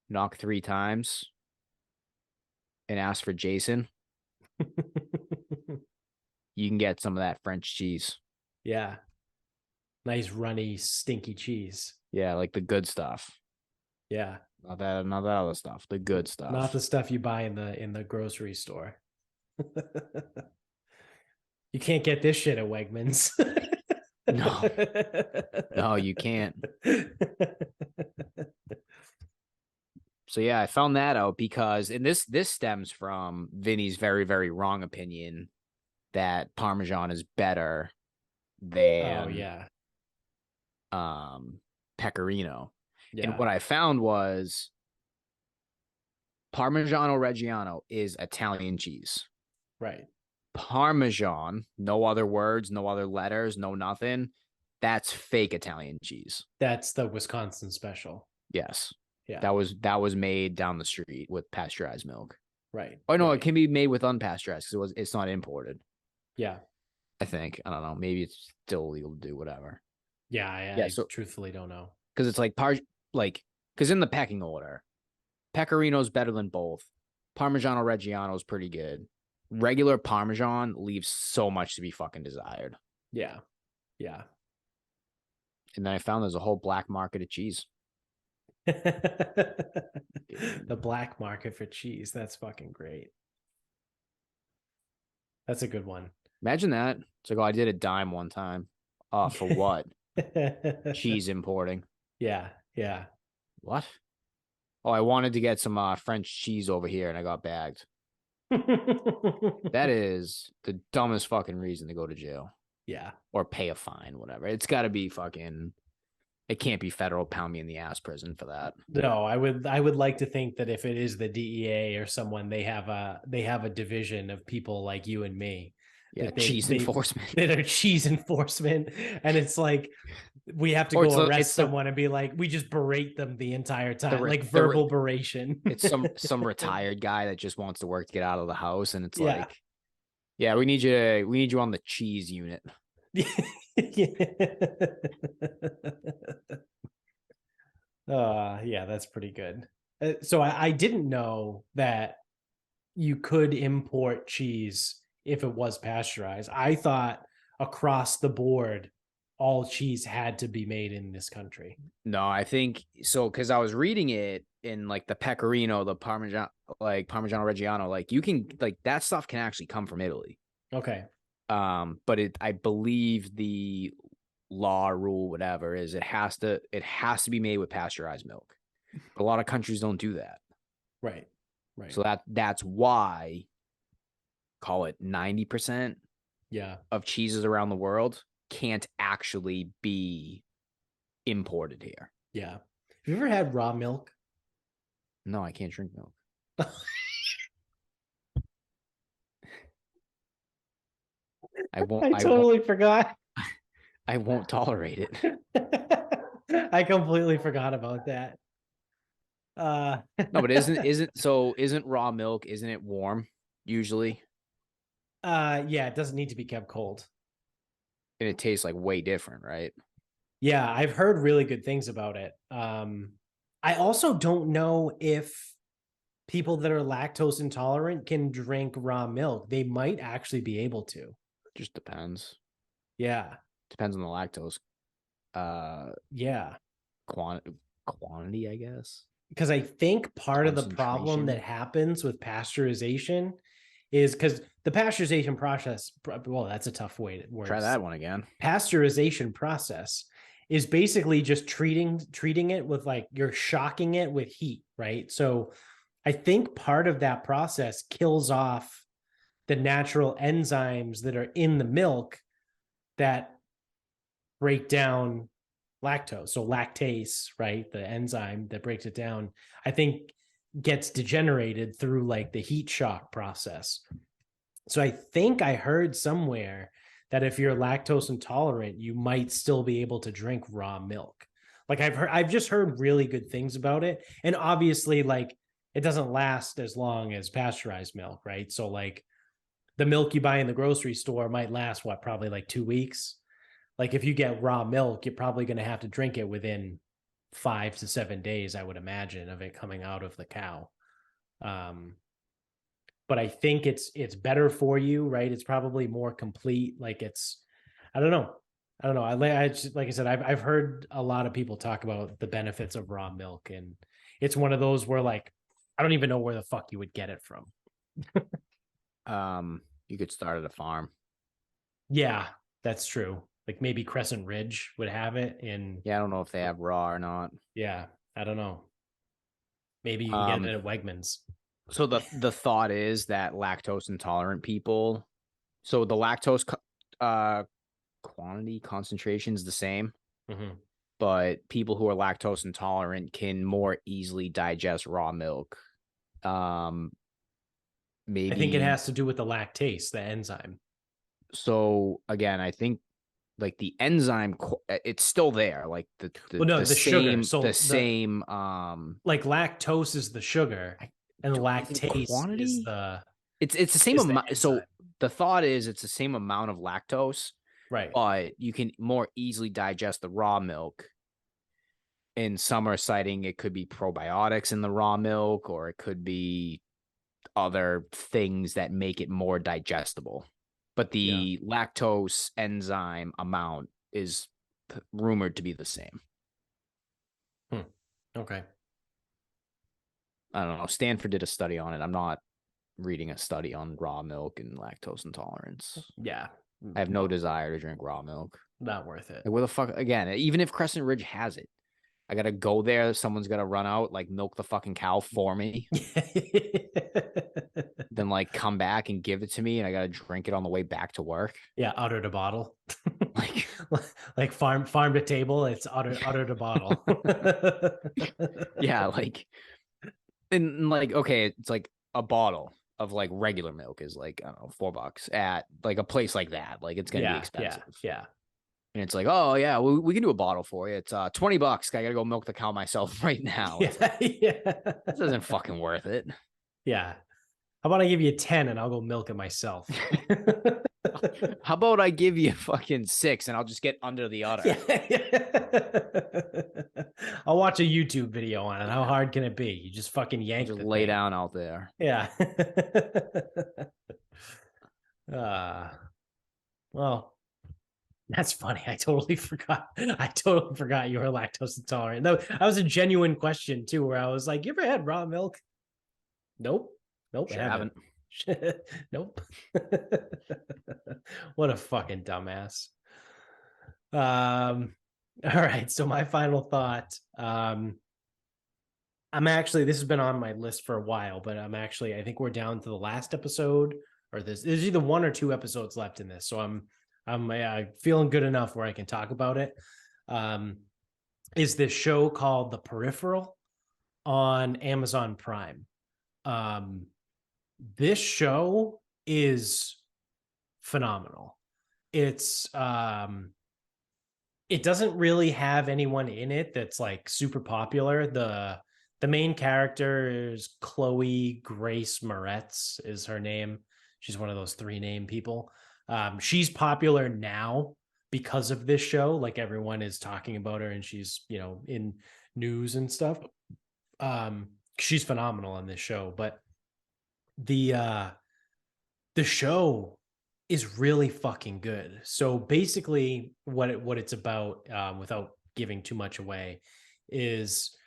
knock 3 times, and ask for Jason, you can get some of that French cheese. Yeah. Nice runny stinky cheese. Yeah, like the good stuff. Yeah. Not that other stuff. The good stuff. Not the stuff you buy in the grocery store. You can't get this shit at Wegmans. No. No, you can't. So yeah, I found that out because, and this stems from Vinny's very, very wrong opinion that Parmesan is better than Oh yeah. Pecorino. Yeah. And what I found was Parmigiano Reggiano is Italian cheese. Right. Parmesan, no other words, no other letters, no nothing. That's fake Italian cheese. That's the Wisconsin special. Yes. Yeah. That was made down the street with pasteurized milk. Right. Oh no, right. it can be made with unpasteurized because it's not imported. Yeah. I think. I don't know. Maybe it's still illegal to do whatever. Yeah. I truthfully don't know. Because it's because in the pecking order, Pecorino's better than both. Parmigiano Reggiano is pretty good. Regular Parmesan leaves so much to be fucking desired. Yeah. Yeah. And then I found there's a whole black market of cheese. The black market for cheese. That's fucking great. That's a good one. Imagine that. It's like, oh, I did a dime one time. For what? Cheese importing. Yeah, yeah. What? Oh, I wanted to get some French cheese over here and I got bagged. That is the dumbest fucking reason to go to jail Yeah. or pay a fine, whatever. It's got to be fucking. It can't be federal pound me in the ass prison for that. No, I would like to think that if it is the DEA or someone, they have a division of people like you and me. Yeah, That cheese enforcement. That are cheese enforcement. And it's like we have to Or go it's arrest the- someone and be like, we just berate them the entire time, re- like the re- verbal beration. It's some retired guy that just wants to work to get out of the house, and it's Yeah. like, yeah, we need you on the cheese unit. Yeah, that's pretty good. So I didn't know that you could import cheese if it was pasteurized. I thought across the board, all cheese had to be made in this country. No, I think so because I was reading it in like the pecorino, the Parmesan, like Parmigiano Reggiano, like you can like that stuff can actually come from Italy. Okay. But I believe the law rule, whatever, is it has to be made with pasteurized milk. But a lot of countries don't do that. Right. Right. So that's why call it 90% yeah. of cheeses around the world can't actually be imported here. Yeah. Have you ever had raw milk? No, I can't drink milk. I won't. I totally forgot. I won't tolerate it. I completely forgot about that. No, but isn't raw milk, isn't it warm usually? Yeah, it doesn't need to be kept cold. And it tastes like way different, right? Yeah, I've heard really good things about it. I also don't know if people that are lactose intolerant can drink raw milk. They might actually be able to. Just depends. Yeah. Depends on the lactose yeah. quantity, I guess. Because I think part of the problem that happens with pasteurization is because the pasteurization process, well, that's a tough way to word. Try that one again. Pasteurization process is basically just treating it with like you're shocking it with heat, right? So I think part of that process kills off the natural enzymes that are in the milk that break down lactose. So lactase, right? The enzyme that breaks it down, I think gets degenerated through like the heat shock process. So I think I heard somewhere that if you're lactose intolerant, you might still be able to drink raw milk. Like I've just heard really good things about it. And obviously, like it doesn't last as long as pasteurized milk, right? So like the milk you buy in the grocery store might last probably like 2 weeks. Like if you get raw milk, you're probably going to have to drink it within 5 to 7 days, I would imagine, of it coming out of the cow. But I think it's better for you, right? It's probably more complete. Like I don't know. I just, like I said, I've heard a lot of people talk about the benefits of raw milk, and it's one of those where like I don't even know where the fuck you would get it from. You could start at a farm. Yeah, that's true. Like maybe Crescent Ridge would have it in. Yeah, I don't know if they have raw or not. Yeah, I don't know. Maybe you can get it at Wegmans. So the thought is that lactose intolerant people, so the lactose quantity concentration is the same, but people who are lactose intolerant can more easily digest raw milk. Maybe I think it has to do with the lactase, the enzyme. So again, I think like the enzyme, it's still there. Like the sugar. same, So the same. Like lactose is the sugar, and lactase quantity? is the. It's the same amount. So the thought is it's the same amount of lactose, right? But you can more easily digest the raw milk. And some are citing it could be probiotics in the raw milk, or it could be other things that make it more digestible. But the lactose enzyme amount is rumored to be the same. Okay. I don't know. Stanford did a study on it. I'm not reading a study on raw milk and lactose intolerance. Yeah. I have no desire to drink raw milk. Not worth it. Like, where the fuck? Again, even if Crescent Ridge has it, I gotta go there. Someone's gotta run out, like milk the fucking cow for me, then like come back and give it to me, and I gotta drink it on the way back to work. Yeah, utter to bottle. Like, like farm to table, it's utter to bottle. yeah, like, and like, okay, it's like a bottle of like regular milk is like, I don't know, $4 at like a place like that. Like, it's gonna be expensive. Yeah. And it's like, oh yeah, we can do a bottle for you. It's $20. I gotta go milk the cow myself right now. It's like, this isn't fucking worth it. Yeah. How about I give you 10 and I'll go milk it myself? How about I give you fucking 6 and I'll just get under the udder? Yeah. I'll watch a YouTube video on it. How hard can it be? You just fucking yank Just the lay thing. down out there. Yeah. Well, that's funny. I totally forgot. I totally forgot you were lactose intolerant. That was a genuine question too, where I was like, "You ever had raw milk?" Nope. Nope. Sure I haven't. Nope. What a fucking dumbass. All right. So my final thought. I'm actually, this has been on my list for a while, but I think we're down to the last episode, or there's either 1 or 2 episodes left in this. So I'm feeling good enough where I can talk about it. Is this show called The Peripheral on Amazon Prime? This show is phenomenal. It's it doesn't really have anyone in it that's like super popular. The main character is Chloe Grace Moretz is her name. She's one of those 3 name people. She's popular now because of this show. Like, everyone is talking about her and she's, in news and stuff. She's phenomenal in this show, but the show is really fucking good. So basically what it's about, without giving too much away, is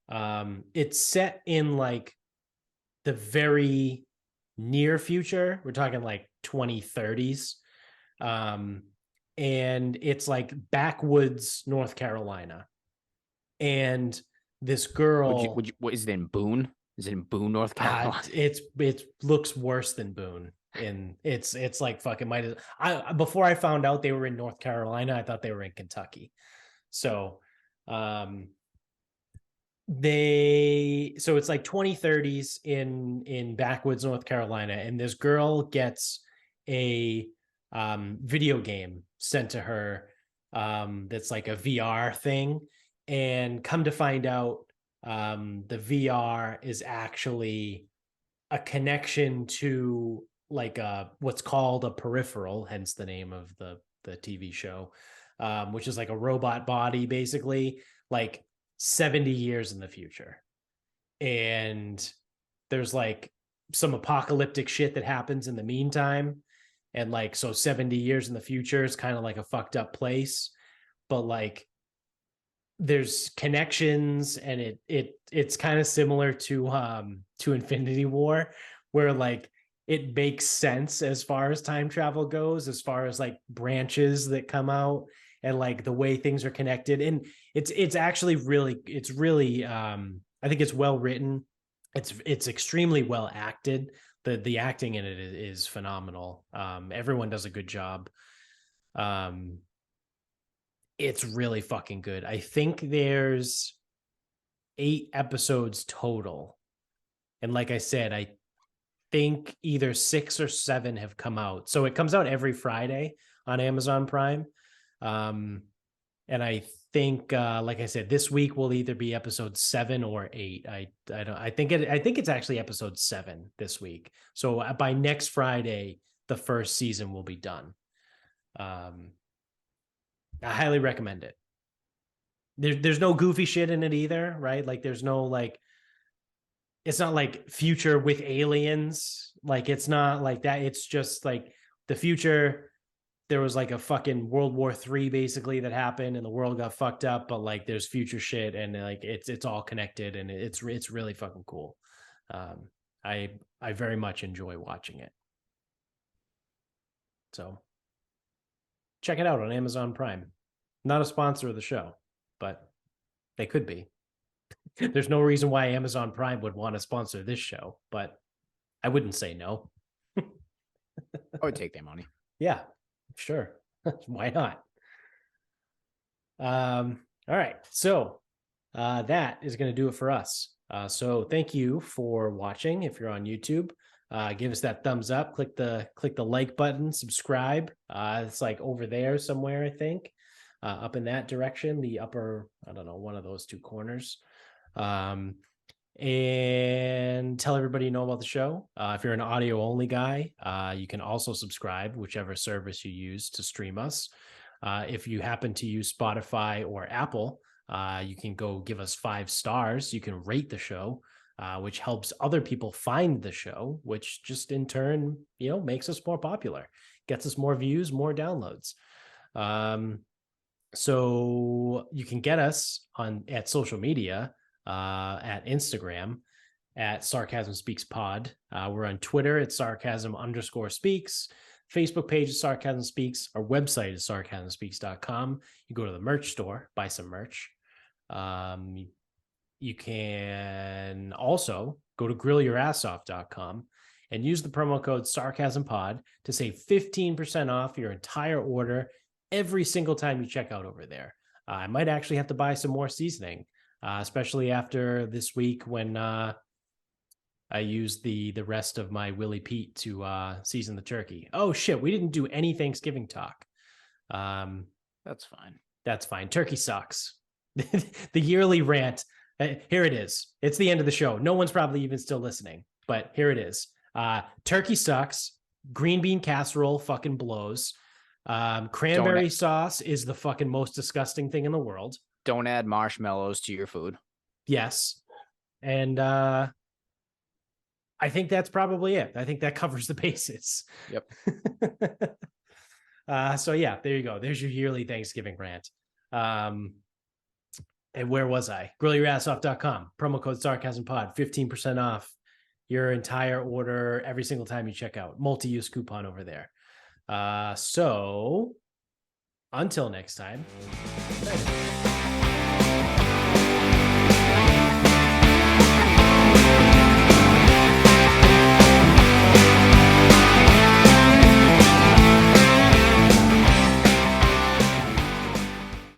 it's set in like the very near future. We're talking like 2030s. And it's like backwoods North Carolina. And this girl, What is it in Boone? Is it in Boone, North Carolina? it looks worse than Boone. And it's like fucking before I found out they were in North Carolina, I thought they were in Kentucky. So it's like 2030s in backwoods North Carolina, and this girl gets a video game sent to her that's like a VR thing, and come to find out the VR is actually a connection to like what's called a peripheral, hence the name of the TV show, which is like a robot body, basically, like 70 years in the future. And there's like some apocalyptic shit that happens in the meantime. And like, so 70 years in the future is kind of like a fucked up place, but like there's connections, and it's kind of similar to Infinity War, where like it makes sense as far as time travel goes, as far as like branches that come out and like the way things are connected. And it's actually really I think it's well written. It's extremely well acted. The acting in it is phenomenal. Everyone does a good job. It's really fucking good. I think there's 8 episodes total. And like I said, I think either 6 or 7 have come out. So it comes out every Friday on Amazon Prime. And I think, like I said, this week will either be episode 7 or 8. I think it's actually episode 7 this week. So by next Friday, the first season will be done. I highly recommend it. There's no goofy shit in it either, right? Like there's no like, it's not like future with aliens. Like it's not like that. It's just like the future. There was like a fucking World War III basically that happened and the world got fucked up, but like there's future shit and like it's all connected and it's really fucking cool. I very much enjoy watching it. So check it out on Amazon Prime. Not a sponsor of the show, but they could be. There's no reason why Amazon Prime would want to sponsor this show, but I wouldn't say no. I would take their money. Yeah, sure. Why not? All right. So that is going to do it for us. So thank you for watching. If you're on YouTube, give us that thumbs up, click the like button, subscribe. It's like over there somewhere, I think, up in that direction, the upper, I don't know, one of those two corners. And tell everybody you know about the show. If you're an audio only guy, you can also subscribe, whichever service you use to stream us. If you happen to use Spotify or Apple, you can go give us 5 stars. You can rate the show, which helps other people find the show, which just in turn, makes us more popular, gets us more views, more downloads. So you can get us at social media, at Instagram at Sarcasm Speaks Pod. We're on Twitter at Sarcasm_speaks. Facebook page is Sarcasm Speaks. Our website is sarcasmspeaks.com. You go to the merch store, buy some merch. You can also go to grillyourassoff.com and use the promo code SarcasmPod to save 15% off your entire order every single time you check out over there. I might actually have to buy some more seasoning, especially after this week when I used the rest of my Willie Pete to season the turkey. Oh shit, we didn't do any Thanksgiving talk. That's fine. That's fine. Turkey sucks. The yearly rant. Here it is. It's the end of the show. No one's probably even still listening, but here it is. Turkey sucks. Green bean casserole fucking blows. Cranberry sauce is the fucking most disgusting thing in the world. Don't add marshmallows to your food. Yes. And I think that's probably it. I think that covers the bases. Yep. So yeah, there you go. There's your yearly Thanksgiving rant. And where was I? grillyourassoff.com. Promo code SarcasmPod, 15% off your entire order every single time you check out. Multi-use coupon over there. So until next time.